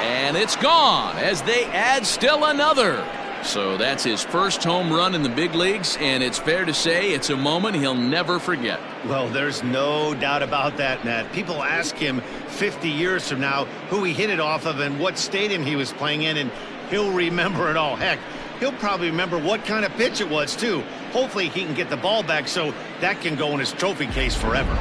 And it's gone as they add still another. So that's his first home run in the big leagues, and it's fair to say it's a moment he'll never forget. Well, there's no doubt about that, Matt. People ask him 50 years from now who he hit it off of and what stadium he was playing in, and he'll remember it all. Heck, he'll probably remember what kind of pitch it was, too. Hopefully he can get the ball back so that can go in his trophy case forever.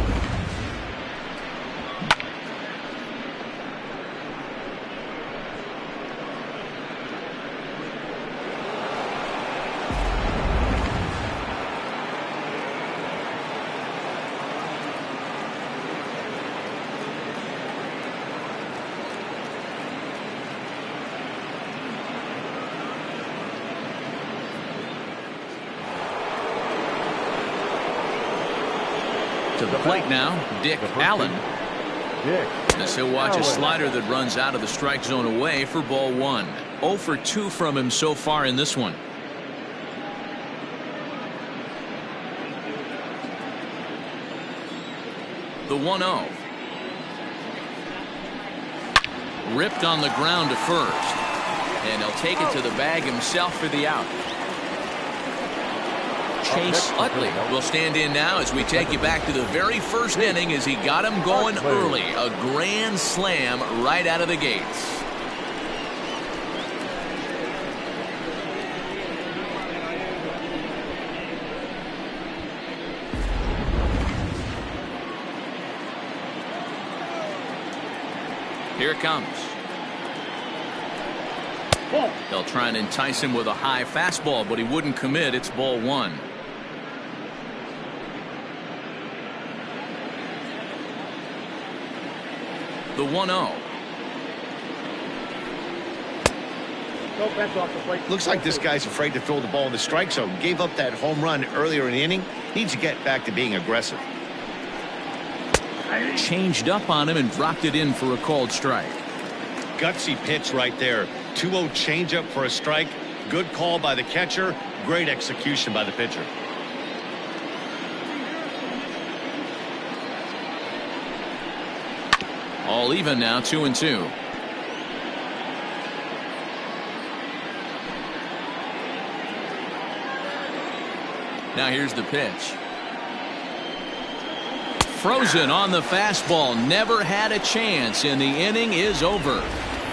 To the plate now, Dick Allen. As he'll watch a slider that runs out of the strike zone away for ball 1. 0 for 2 from him so far in this one. The 1-0. Ripped on the ground to first. And he'll take it to the bag himself for the out. Chase Utley will stand in now as we take you back to the very first inning as he got him going early. A grand slam right out of the gates. Here it comes. They'll try and entice him with a high fastball, but he wouldn't commit. It's ball 1. The 1-0. Nope, that's off the plate. Looks like this guy's afraid to throw the ball in the strike zone. Gave up that home run earlier in the inning. Needs to get back to being aggressive. Changed up on him and dropped it in for a called strike. Gutsy pitch right there. 2-0 changeup for a strike. Good call by the catcher. Great execution by the pitcher. All even now, 2-2. Now here's the pitch. Frozen on the fastball. Never had a chance, and the inning is over.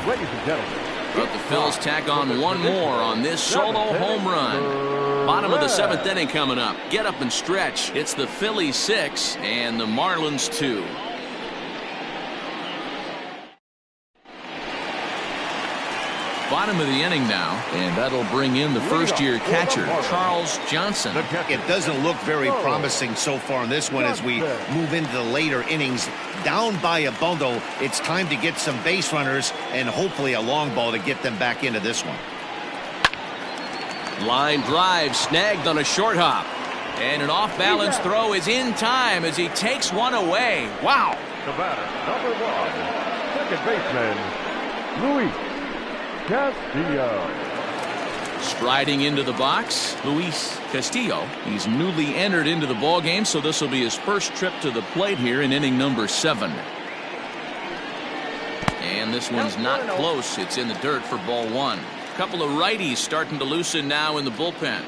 Ladies and gentlemen. But the Phillies tack on one more on this solo home run. Bottom of the 7th inning coming up. Get up and stretch. It's the Phillies 6 and the Marlins 2. Bottom of the inning now, and that'll bring in the first-year catcher, Charles Johnson. It doesn't look very promising so far in this one as we move into the later innings. Down by a bundle, it's time to get some base runners and hopefully a long ball to get them back into this one. Line drive snagged on a short hop. And an off-balance throw is in time as he takes one away. Wow. The batter, number 1, second baseman, Luis Castillo. Striding into the box, Luis Castillo. He's newly entered into the ballgame, so this will be his first trip to the plate here in inning number 7. And this one's not close. It's in the dirt for ball 1. A couple of righties starting to loosen now in the bullpen.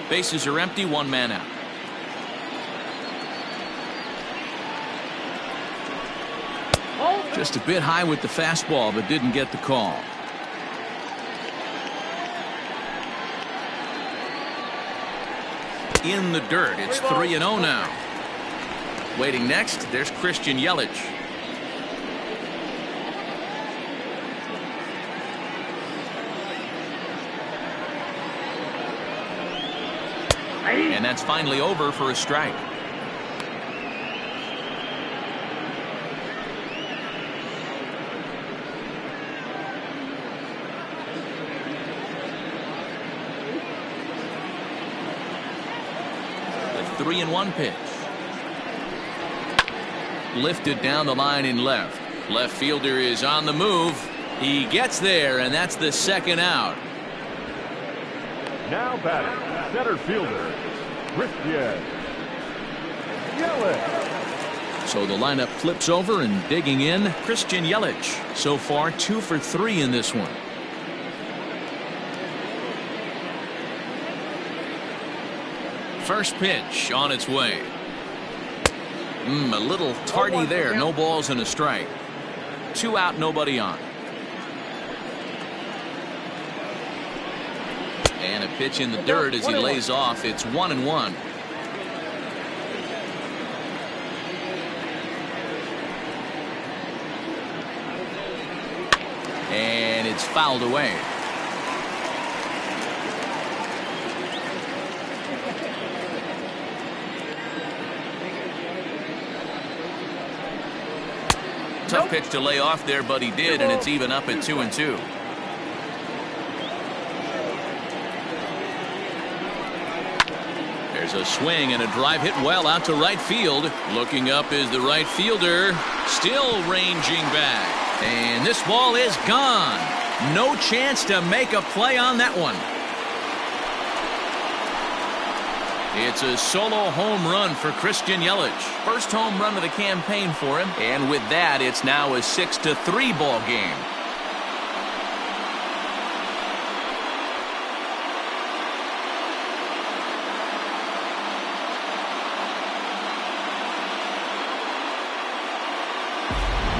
Bases are empty, 1 man out. Just a bit high with the fastball, but didn't get the call. In the dirt, it's 3-0 now. Waiting next, there's Christian Yelich. And that's finally over for a strike. The 3-1 pitch. Lifted down the line in left. Left fielder is on the move. He gets there, and that's the second out. Now batting, center fielder, Christian Yelich. So the lineup flips over, and digging in, Christian Yelich. So far 2 for 3 in this one. First pitch on its way. A little tardy there. No balls and a strike. 2 out, nobody on. And a pitch in the dirt as he lays off. It's 1-1. And it's fouled away. Tough pitch to lay off there, but he did, and it's even up at 2-2. There's a swing and a drive hit well out to right field. Looking up is the right fielder, still ranging back. And this ball is gone. No chance to make a play on that one. It's a solo home run for Christian Yelich. First home run of the campaign for him. And with that, it's now a 6-3 ball game.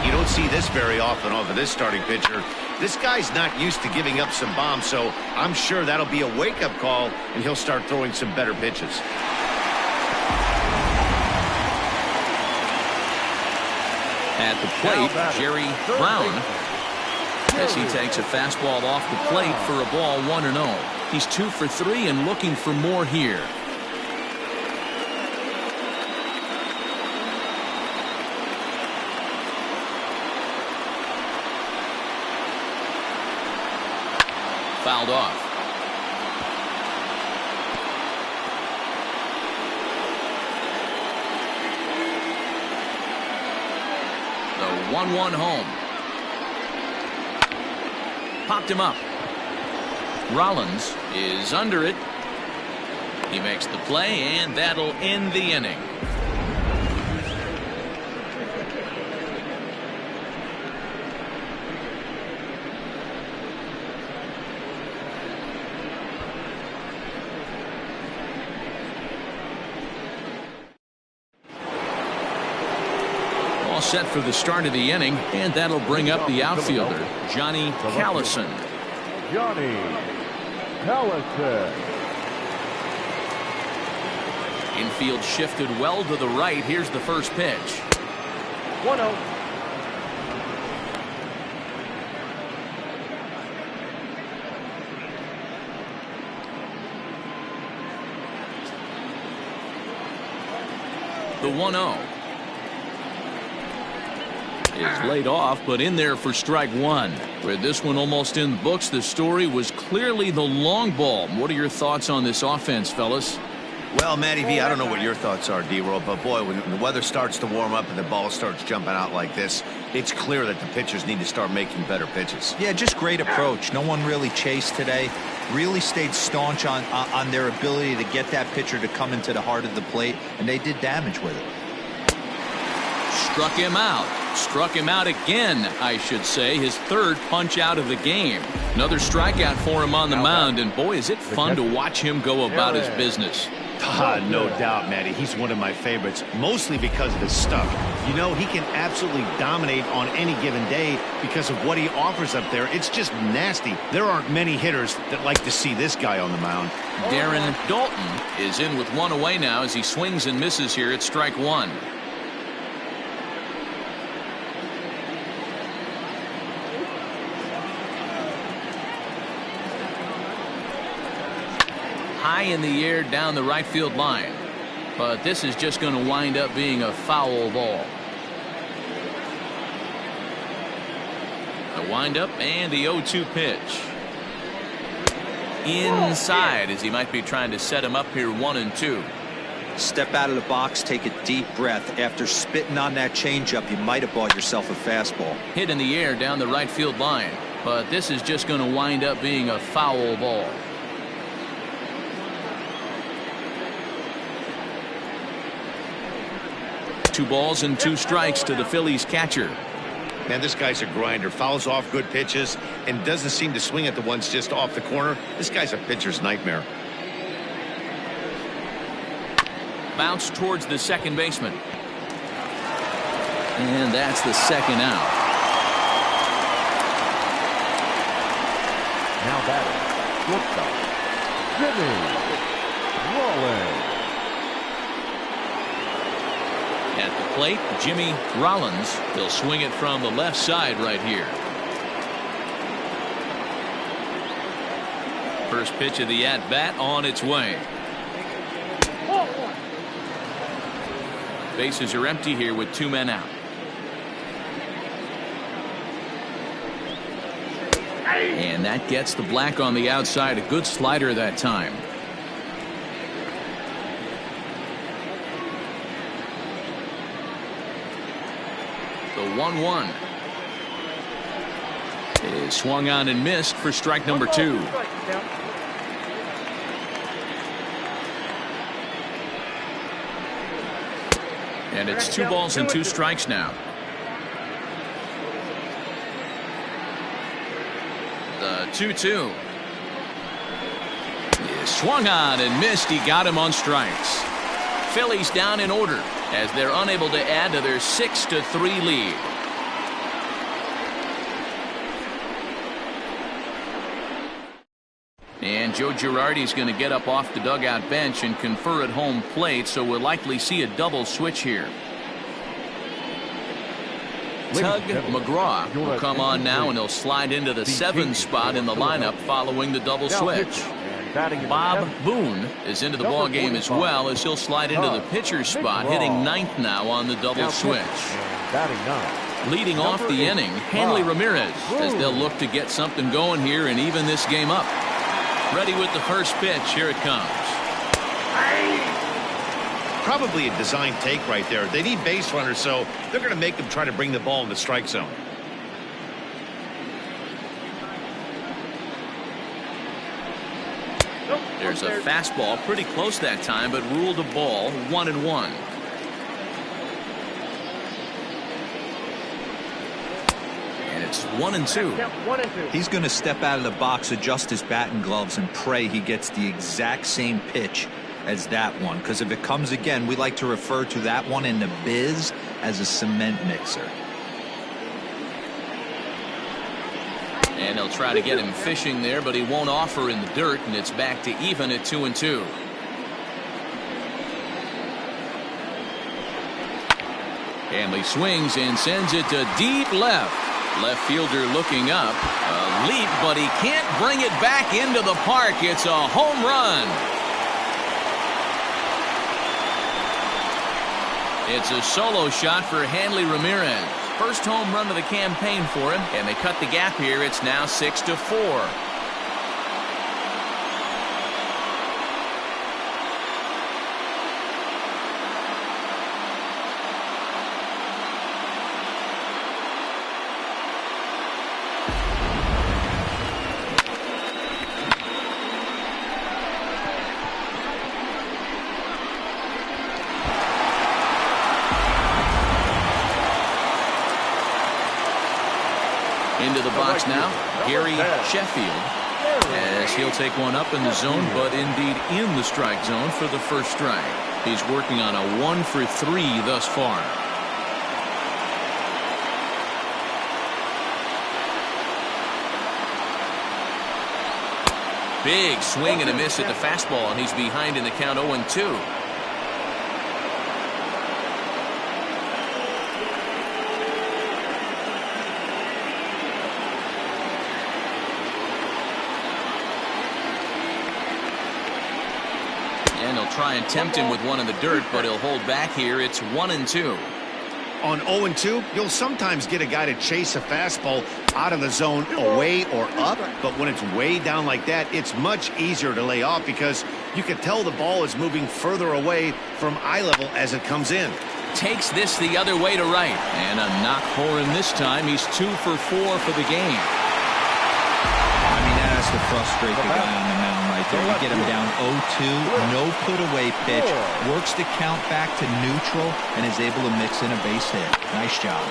You don't see this very often off of this starting pitcher. This guy's not used to giving up some bombs, so I'm sure that'll be a wake-up call, and he'll start throwing some better pitches. At the plate, Jerry Brown, as he takes a fastball off the plate for a ball 1-0. He's 2 for 3 and looking for more here. Fouled off. The 1-1 home. Popped him up. Rollins is under it. He makes the play, and that'll end the inning. Set for the start of the inning, and that'll bring up the outfielder, Johnny Callison. Johnny Callison. Infield shifted well to the right. Here's the first pitch. 1-0. The 1-0 is laid off, but in there for strike one. With this one almost in the books, the story was clearly the long ball. What are your thoughts on this offense, fellas? Well, Matty V, I don't know what your thoughts are, D-Roll, but boy, when the weather starts to warm up and the ball starts jumping out like this, it's clear that the pitchers need to start making better pitches. Yeah, just great approach. No one really chased today. Really stayed staunch on their ability to get that pitcher to come into the heart of the plate, and they did damage with it. Struck him out. Struck him out again, I should say. His third punch out of the game. Another strikeout for him on the mound, and boy, is it fun to watch him go about his business. No doubt, Matty. He's one of my favorites, mostly because of his stuff. You know, he can absolutely dominate on any given day because of what he offers up there. It's just nasty. There aren't many hitters that like to see this guy on the mound. Darren Dalton is in with one away now as he swings and misses here at strike one. High in the air down the right field line, but this is just going to wind up being a foul ball. The windup and the 0-2 pitch inside as he might be trying to set him up here 1-2. Step out of the box, take a deep breath. After spitting on that changeup, you might have bought yourself a fastball. Hit in the air down the right field line, but this is just going to wind up being a foul ball. 2 balls and 2 strikes to the Phillies catcher. Man, this guy's a grinder. Fouls off good pitches and doesn't seem to swing at the ones just off the corner. This guy's a pitcher's nightmare. Bounce towards the second baseman. And that's the second out. Now batting, shortstop, Jimmy Rollins. At the plate, Jimmy Rollins. He'll swing it from the left side right here. First pitch of the at-bat on its way. Bases are empty here with 2 men out. And that gets the black on the outside. A good slider that time. The 1-1 is swung on and missed for strike number 2. And it's 2 balls and 2 strikes now. The 2-2 is swung on and missed. He got him on strikes. Phillies down in order as they're unable to add to their 6-3 lead. And Joe Girardi's going to get up off the dugout bench and confer at home plate, so we'll likely see a double switch here. Tug McGraw will come on now, and he'll slide into the 7 spot in the lineup following the double switch. Bob Boone is into the ball game as well, as he'll slide into the pitcher spot, hitting 9th now on the double switch. Leading off the inning, Hanley Ramirez, as they'll look to get something going here and even this game up. Ready with the first pitch. Here it comes. Probably a design take right there. They need base runners, so they're going to make them try to bring the ball in the strike zone. There's a fastball pretty close that time, but ruled a ball. 1-1. And it's 1-2. He's going to step out of the box, adjust his batting gloves, and pray he gets the exact same pitch as that one, because if it comes again, we like to refer to that one in the biz as a cement mixer. And they'll try to get him fishing there, but he won't offer in the dirt, and it's back to even at 2-2. Hanley swings and sends it to deep left. Left fielder looking up. A leap, but he can't bring it back into the park. It's a home run. It's a solo shot for Hanley Ramirez. First home run of the campaign for him, and they cut the gap here. It's now 6-4. Into the box now, Gary Sheffield, as he'll take one up in the zone, but indeed in the strike zone for the first strike. He's working on a 1-for-3 thus far. Big swing and a miss at the fastball, and he's behind in the count 0-2. Try and tempt him with one in the dirt, but he'll hold back here. It's 1-2. On 0-2, you'll sometimes get a guy to chase a fastball out of the zone away or up, but when it's way down like that, it's much easier to lay off because you can tell the ball is moving further away from eye level as it comes in. Takes this the other way to right, and a knock for him this time. He's 2-for-4 for the game. I mean, that has to frustrate the guy on the mound right right there to get him down 0-2. No put-away pitch. Works the count back to neutral and is able to mix in a base hit. Nice job.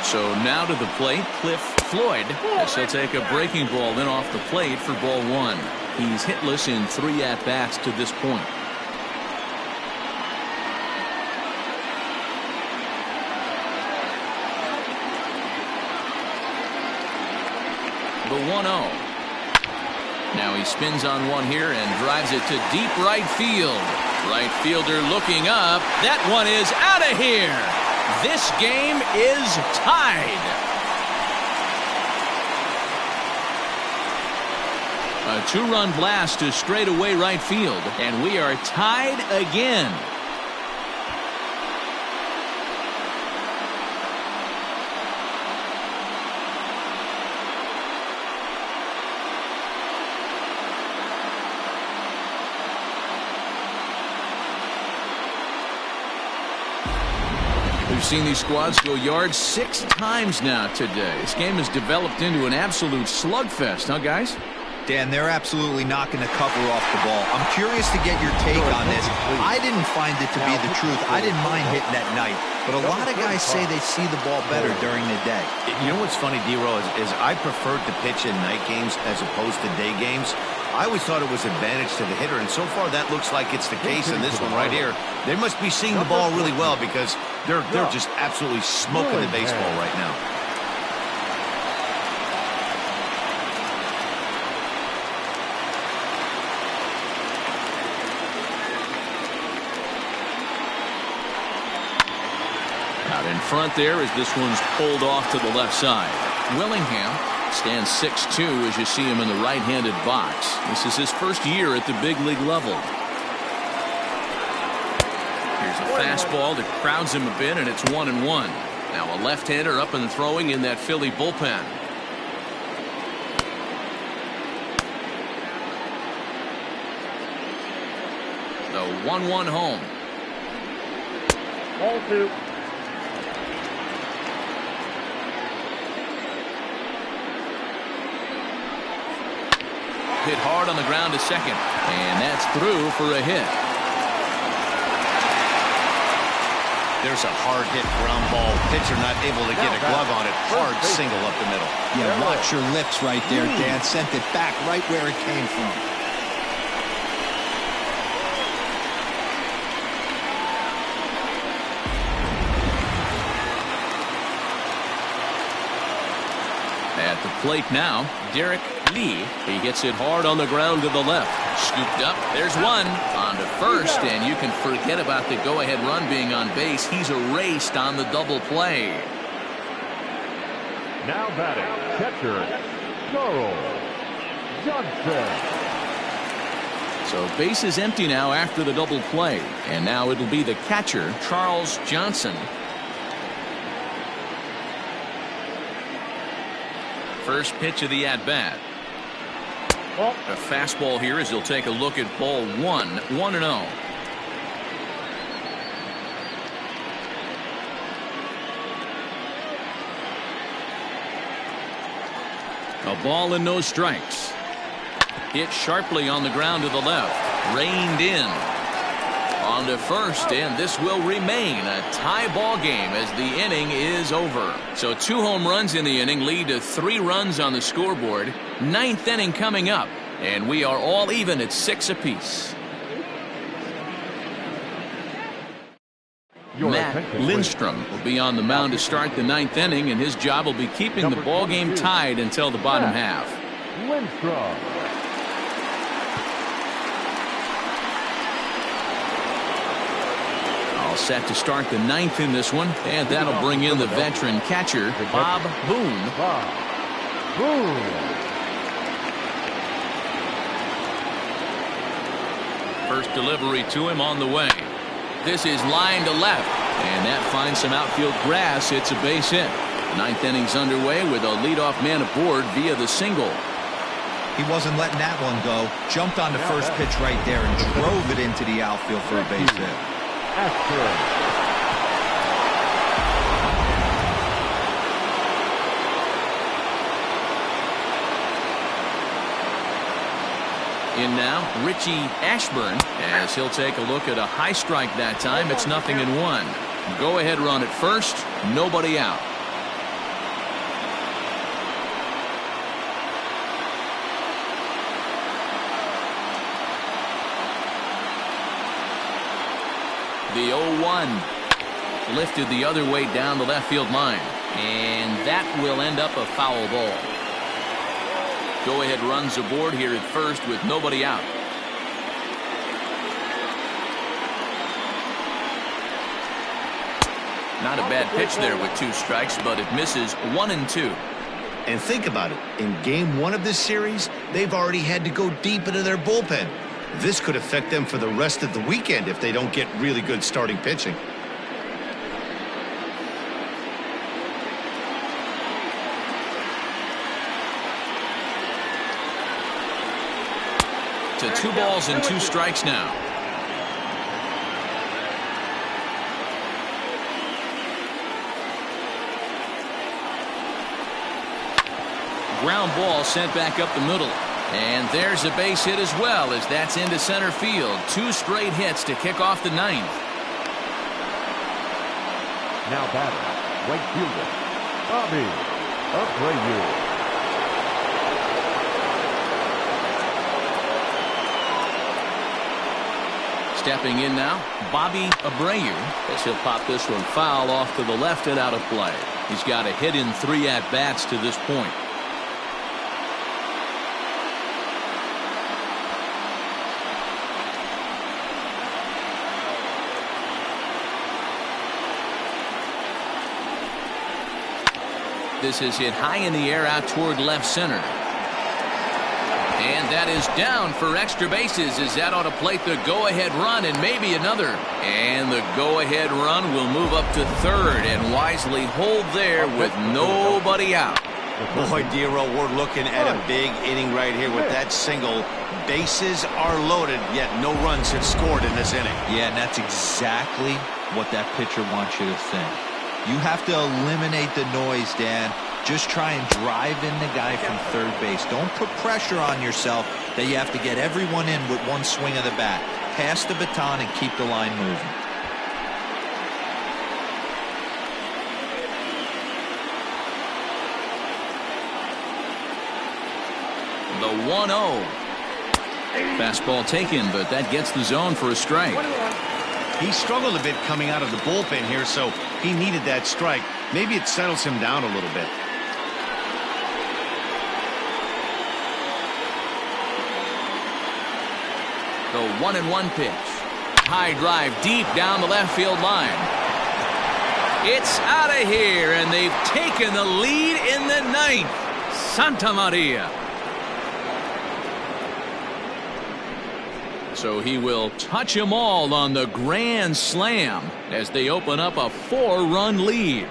So now to the plate, Cliff Floyd, as he'll take a breaking ball then off the plate for ball one. He's hitless in 3 at-bats to this point. The 1-0. Now he spins on one here and drives it to deep right field. Right fielder looking up. That one is out of here. This game is tied. A 2-run blast to straightaway right field, and we are tied again. We've seen these squads go yards 6 times now today. This game has developed into an absolute slugfest, huh, guys? Dan, they're absolutely knocking the cover off the ball. I'm curious to get your take on this. I didn't find it to be the truth. I didn't mind hitting at night, but a lot of guys say they see the ball better during the day. You know what's funny, D-Row, is I preferred to pitch in night games as opposed to day games. I always thought it was advantage to the hitter, and so far that looks like it's the case in this one right here. They must be seeing the ball really well because they're just absolutely smoking the baseball right now. Out in front there as this one's pulled off to the left side. Willingham stands 6'2" as you see him in the right-handed box. This is his first year at the big league level. Here's a fastball that crowds him a bit, and it's 1-1. Now a left-hander up and throwing in that Philly bullpen. The 1-1 home. Ball 2. Hit hard on the ground to second, and that's through for a hit. There's a hard hit ground ball. Pitcher not able to get a glove on it. Hard single up the middle. Yeah, watch your lips right there, Dan. Sent it back right where it came from. At the plate now, Derek Lee. He hits it hard on the ground to the left. Scooped up. There's one. On to first, and you can forget about the go-ahead run being on base. He's erased on the double play. Now batting, catcher, Charles Johnson. So base is empty now after the double play. And now it'll be the catcher, Charles Johnson. First pitch of the at-bat. A fastball here as he'll take a look at ball 1, 1-0. A ball and no strikes. Hit sharply on the ground to the left. Reined in. On to first, and this will remain a tie ball game as the inning is over. So 2 home runs in the inning lead to 3 runs on the scoreboard. 9th inning coming up, and we are all even at 6 apiece. Matt Lindstrom will be on the mound to start the 9th inning, and his job will be keeping the ball game tied until the bottom half. Lindstrom. All set to start the 9th in this one, and that'll bring in the veteran catcher, Bob Boone. First delivery to him on the way. This is line to left, and that finds some outfield grass. It's a base hit. 9th inning's underway with a leadoff man aboard via the single. He wasn't letting that one go. Jumped on the first pitch right there and drove it into the outfield for a base hit. In now, Richie Ashburn, as he'll take a look at a high strike that time. It's 0-1. Go-ahead run at first, nobody out. The 0-1 lifted the other way down the left field line, and that will end up a foul ball. Go-ahead runs aboard here at first with nobody out. Not a bad pitch there with 2 strikes, but it misses 1-2. And think about it. In game 1 of this series, they've already had to go deep into their bullpen. This could affect them for the rest of the weekend if they don't get really good starting pitching. To 2 balls and 2 strikes now. Ground ball sent back up the middle. And there's a base hit as well, as that's into center field. 2 straight hits to kick off the 9th. Now batter, right fielder, Bobby Abreu. Stepping in now, Bobby Abreu, as he'll pop this one foul off to the left and out of play. He's got a hit in 3 at-bats to this point. This is hit high in the air out toward left center. And that is down for extra bases, as that ought to plate the go-ahead run and maybe another. And the go-ahead run will move up to third and wisely hold there with nobody out. Boy, Dero, we're looking at a big inning right here with that single. Bases are loaded, yet no runs have scored in this inning. Yeah, and that's exactly what that pitcher wants you to think. You have to eliminate the noise, Dan. Just try and drive in the guy from third base. Don't put pressure on yourself that you have to get everyone in with one swing of the bat. Pass the baton and keep the line moving. The 1-0. Fastball taken, but that gets the zone for a strike. He struggled a bit coming out of the bullpen here, so he needed that strike. Maybe it settles him down a little bit. The 1-1 pitch. High drive deep down the left field line. It's out of here, and they've taken the lead in the 9th. Santa Maria. So he will touch them all on the grand slam as they open up a 4-run lead.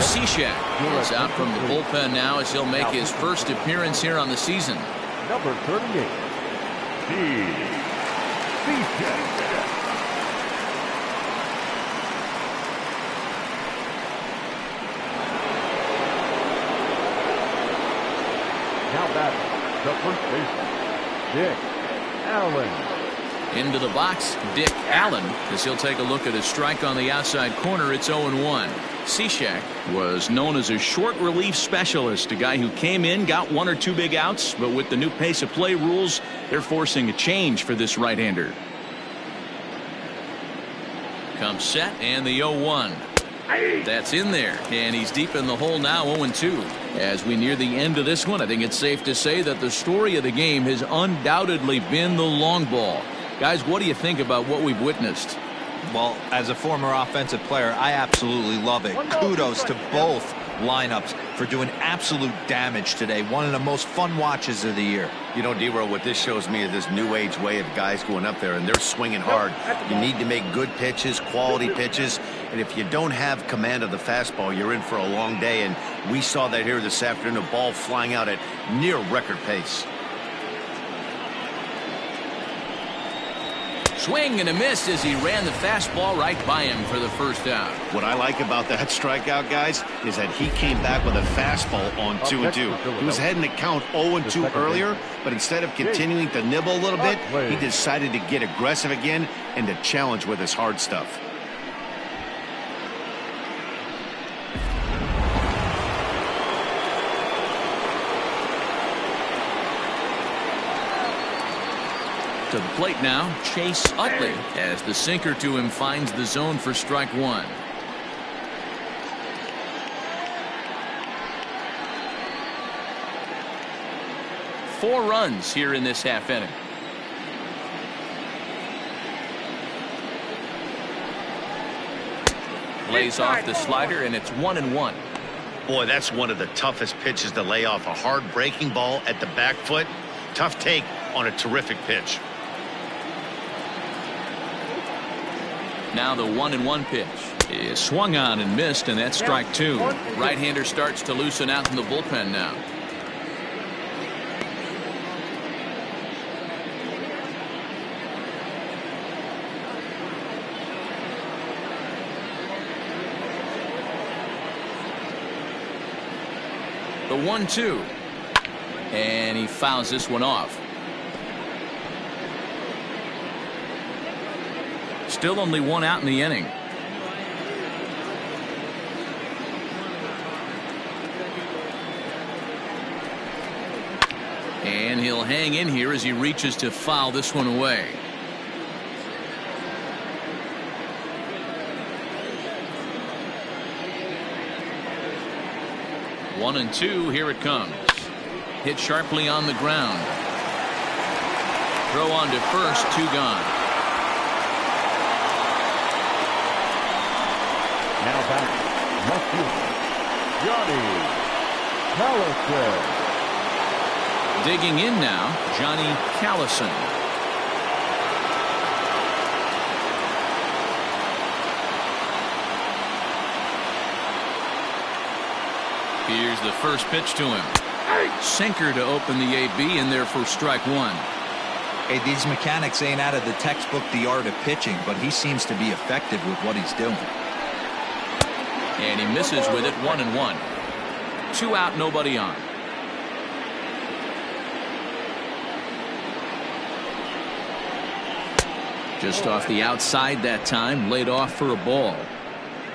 Cishek is out from the bullpen now as he'll make his first appearance here on the season. Number 38, Cishek. Now batting, the first baseman, Dick Allen. Into the box, Dick Allen, as he'll take a look at his strike on the outside corner. It's 0-1. Cishek was known as a short relief specialist, a guy who came in, got 1 or 2 big outs, but with the new pace of play rules, they're forcing a change for this right-hander. Comes set, and the 0-1. That's in there, and he's deep in the hole now, 0-2. As we near the end of this one, I think it's safe to say that the story of the game has undoubtedly been the long ball. Guys, what do you think about what we've witnessed? Well, as a former offensive player, I absolutely love it. Kudos to both lineups for doing absolute damage today. One of the most fun watches of the year. You know, D-Row, what this shows me is this new age way of guys going up there and they're swinging hard. You need to make good pitches, quality pitches, and if you don't have command of the fastball, you're in for a long day, and we saw that here this afternoon, a ball flying out at near record pace. Swing and a miss as he ran the fastball right by him for the first out. What I like about that strikeout, guys, is that he came back with a fastball on 2-2. He was heading to count 0-2 earlier, but instead of continuing to nibble a little bit, he decided to get aggressive again and to challenge with his hard stuff. To the plate now, Chase Utley, as the sinker to him finds the zone for strike one. Four runs here in this half inning. Lays off the slider, and it's 1-1. Boy, that's one of the toughest pitches to lay off. A hard breaking ball at the back foot. Tough take on a terrific pitch. Now the 1-1 pitch is swung on and missed, and that's strike two. Right-hander starts to loosen out in the bullpen now. The 1-2, and he fouls this one off. Still only one out in the inning. And he'll hang in here as he reaches to foul this one away. One and two, here it comes. Hit sharply on the ground. Throw on to first, two gone. Now back, left fielder, Johnny Callison. Digging in now, Johnny Callison. Here's the first pitch to him. Sinker to open the AB, in there for strike one. Hey, these mechanics ain't out of the textbook, The Art of Pitching, but he seems to be effective with what he's doing. And he misses with it, 1-1. Two out, nobody on. Just off the outside that time, laid off for a ball.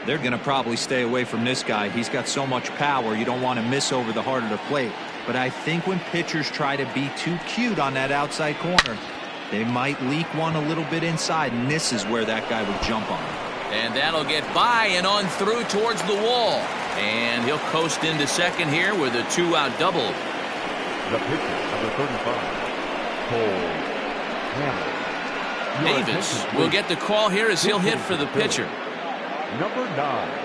They're going to probably stay away from this guy. He's got so much power, you don't want to miss over the heart of the plate. But I think when pitchers try to be too cute on that outside corner, they might leak one a little bit inside, and this is where that guy would jump on. And that'll get by and on through towards the wall. And he'll coast into second here with a two-out double. The pitcher, number 35, Cole Hammer. Davis will get the call here as he'll hit for the pitcher. Number 9.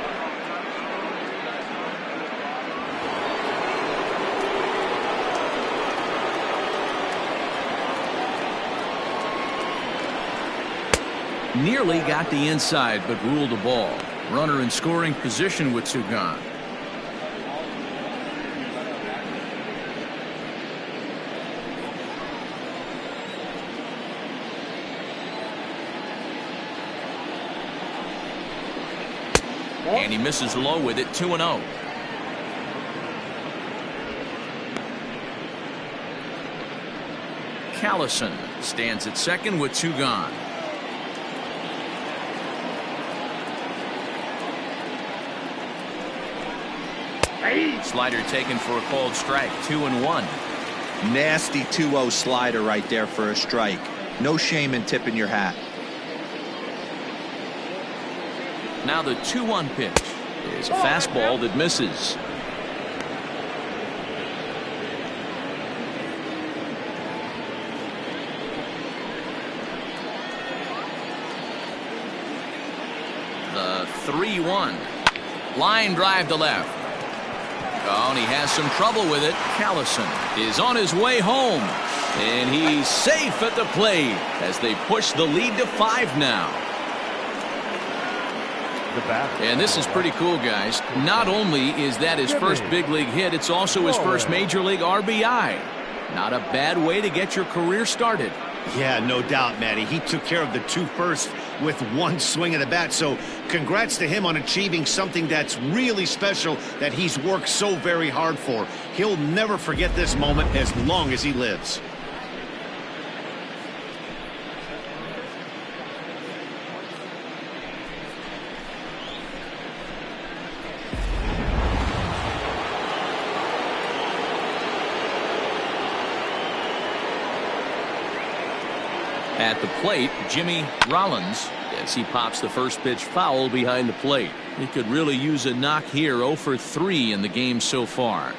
Nearly got the inside, but ruled a ball. Runner in scoring position with two gone. And he misses low with it, 2-0. Callison stands at second with two gone. Slider taken for a called strike, 2-1. Nasty 2-0 slider right there for a strike. No shame in tipping your hat. Now the 2-1 pitch is a fastball that misses. The 3-1. Line drive to left. Oh, and he has some trouble with it. Callison is on his way home. And he's safe at the plate as they push the lead to 5 now. And this is pretty cool, guys. Not only is that his first big league hit, it's also his first major league RBI. Not a bad way to get your career started. Yeah, no doubt, Matty. He took care of the 2 first with 1 swing of the bat. So congrats to him on achieving something that's really special that he's worked so very hard for. He'll never forget this moment as long as he lives. At the plate, Jimmy Rollins, as he pops the first pitch foul behind the plate. He could really use a knock here. 0 for 3 in the game so far.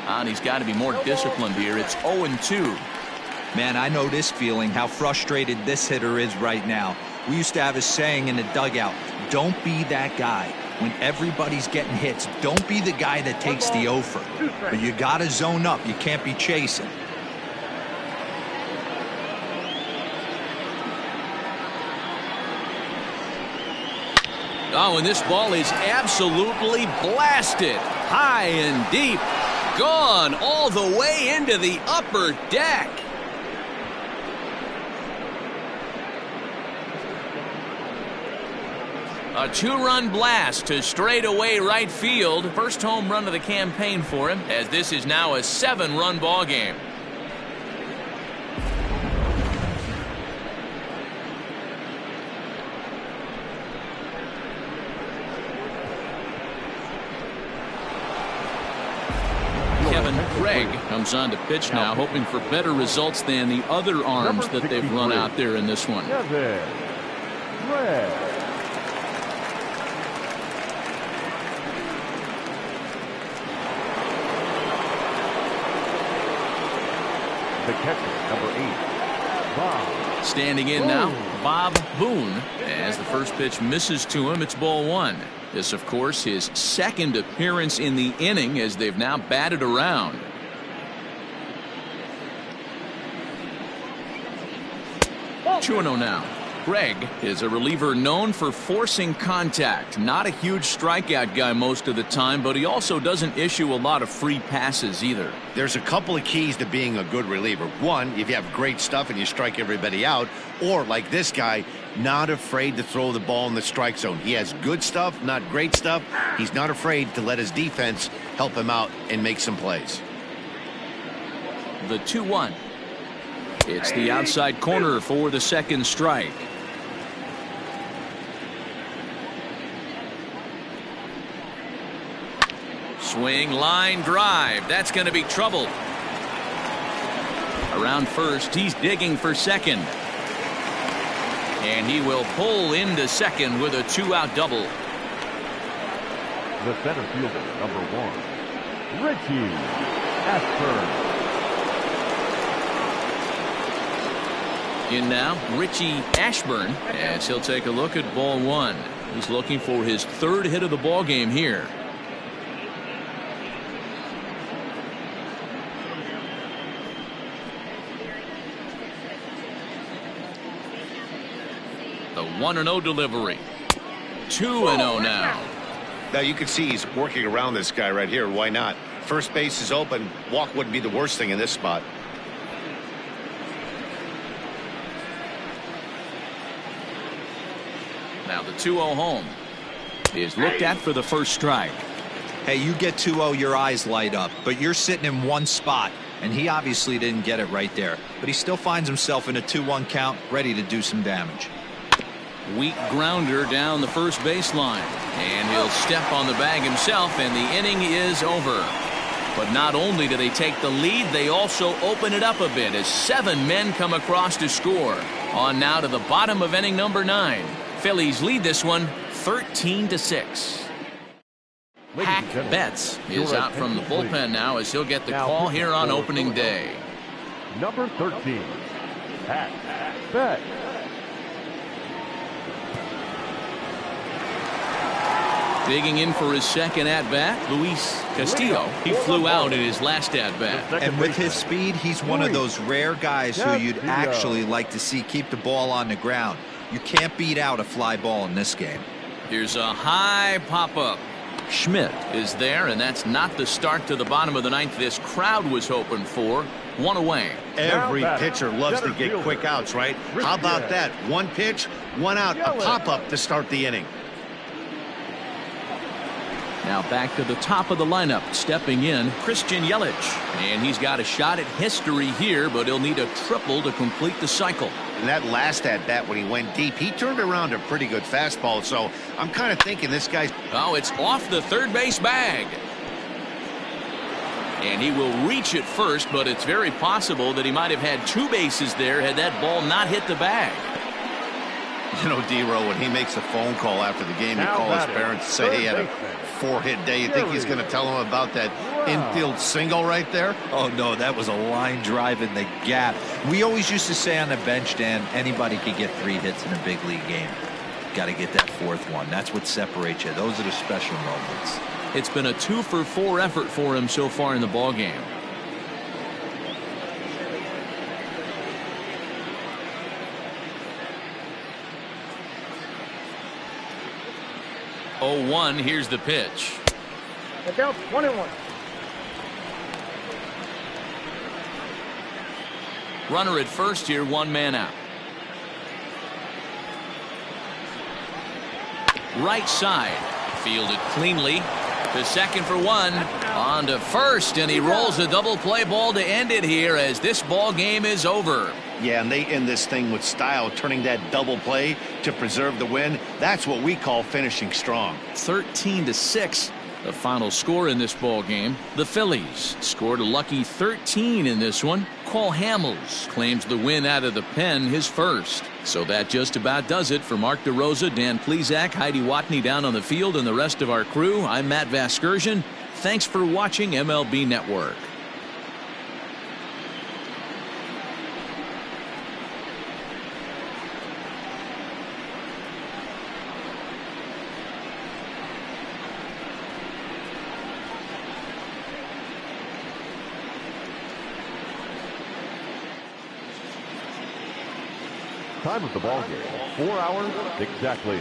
And he's got to be more disciplined here. It's 0-2. Man, I know this feeling, how frustrated this hitter is right now. We used to have a saying in the dugout, don't be that guy. When everybody's getting hits, don't be the guy that takes the offer. But you got to zone up. You can't be chasing. Oh, and this ball is absolutely blasted. High and deep. Gone all the way into the upper deck. A 2-run blast to straightaway right field. First home run of the campaign for him, as this is now a 7-run ball game. Kevin Craig comes on to pitch now, hoping for better results than the other arms that they've run out there in this one. Kevin Craig. The catcher, number 8, Bob. Standing in now, Bob Boone. As the first pitch misses to him, it's ball 1. This, of course, his second appearance in the inning as they've now batted around. Oh. 2-0 now. Craig is a reliever known for forcing contact. Not a huge strikeout guy most of the time, but he also doesn't issue a lot of free passes either. There's a couple of keys to being a good reliever. One, if you have great stuff and you strike everybody out, or like this guy, not afraid to throw the ball in the strike zone. He has good stuff, not great stuff. He's not afraid to let his defense help him out and make some plays. The 2-1. It's the outside corner for the second strike. Swing, line, drive. That's going to be trouble. Around first, he's digging for second. And he will pull into second with a 2-out double. The center fielder, number 1, Richie Ashburn. In now, Richie Ashburn, as he'll take a look at ball 1. He's looking for his 3rd hit of the ball game here. The 1-0 delivery. 2-0 now. Now you can see he's working around this guy right here. Why not? First base is open. Walk wouldn't be the worst thing in this spot. Now the 2-0 home is looked at for the first strike. Hey, you get 2-0, your eyes light up, but you're sitting in one spot, and he obviously didn't get it right there. But he still finds himself in a 2-1 count, ready to do some damage. Weak grounder down the first baseline, and he'll step on the bag himself, and the inning is over. But not only do they take the lead, they also open it up a bit as 7 men come across to score. On now to the bottom of inning number 9. Phillies lead this one 13-6. Hack Betts is out from the bullpen now as he'll get the call here on opening day. Number 13, Hack Betts. Digging in for his second at-bat, Luis Castillo. He flew out in his last at-bat. And with his speed, he's one of those rare guys who you'd actually like to see keep the ball on the ground. You can't beat out a fly ball in this game. Here's a high pop-up. Schmidt is there, and that's not the start to the bottom of the ninth this crowd was hoping for. One away. Every pitcher loves to get quick outs, right? How about that? One pitch, one out, a pop-up to start the inning. Now back to the top of the lineup, stepping in, Christian Yelich. And he's got a shot at history here, but he'll need a triple to complete the cycle. And that last at-bat when he went deep, he turned around a pretty good fastball, so I'm kind of thinking this guy's... Oh, it's off the third base bag. And he will reach it first, but it's very possible that he might have had two bases there had that ball not hit the bag. You know, D-Row, when he makes a phone call after the game, he calls his parents to say he had a 4-hit day. You think he's going to tell him about that infield single right there? Oh, no, that was a line drive in the gap. We always used to say on the bench, Dan, anybody could get 3 hits in a big league game. Got to get that 4th one. That's what separates you. Those are the special moments. It's been a 2-for-4 effort for him so far in the ball game. Oh, 1, here's the pitch. Look out, 1-1. Runner at first here, 1 man out. Right side, fielded cleanly. To second for 1. On to first, and he rolls a double play ball to end it here as this ball game is over. Yeah, and they end this thing with style, turning that double play to preserve the win. That's what we call finishing strong. 13-6, the final score in this ball game. The Phillies scored a lucky 13 in this one. Cole Hamels claims the win out of the pen, his first. So that just about does it for Mark DeRosa, Dan Plesac, Heidi Watney down on the field, and the rest of our crew. I'm Matt Vasgersian. Thanks for watching MLB Network. Time of the ball game, 4 hours exactly.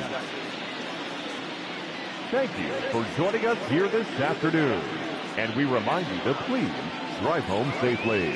Thank you for joining us here this afternoon. And we remind you to please drive home safely.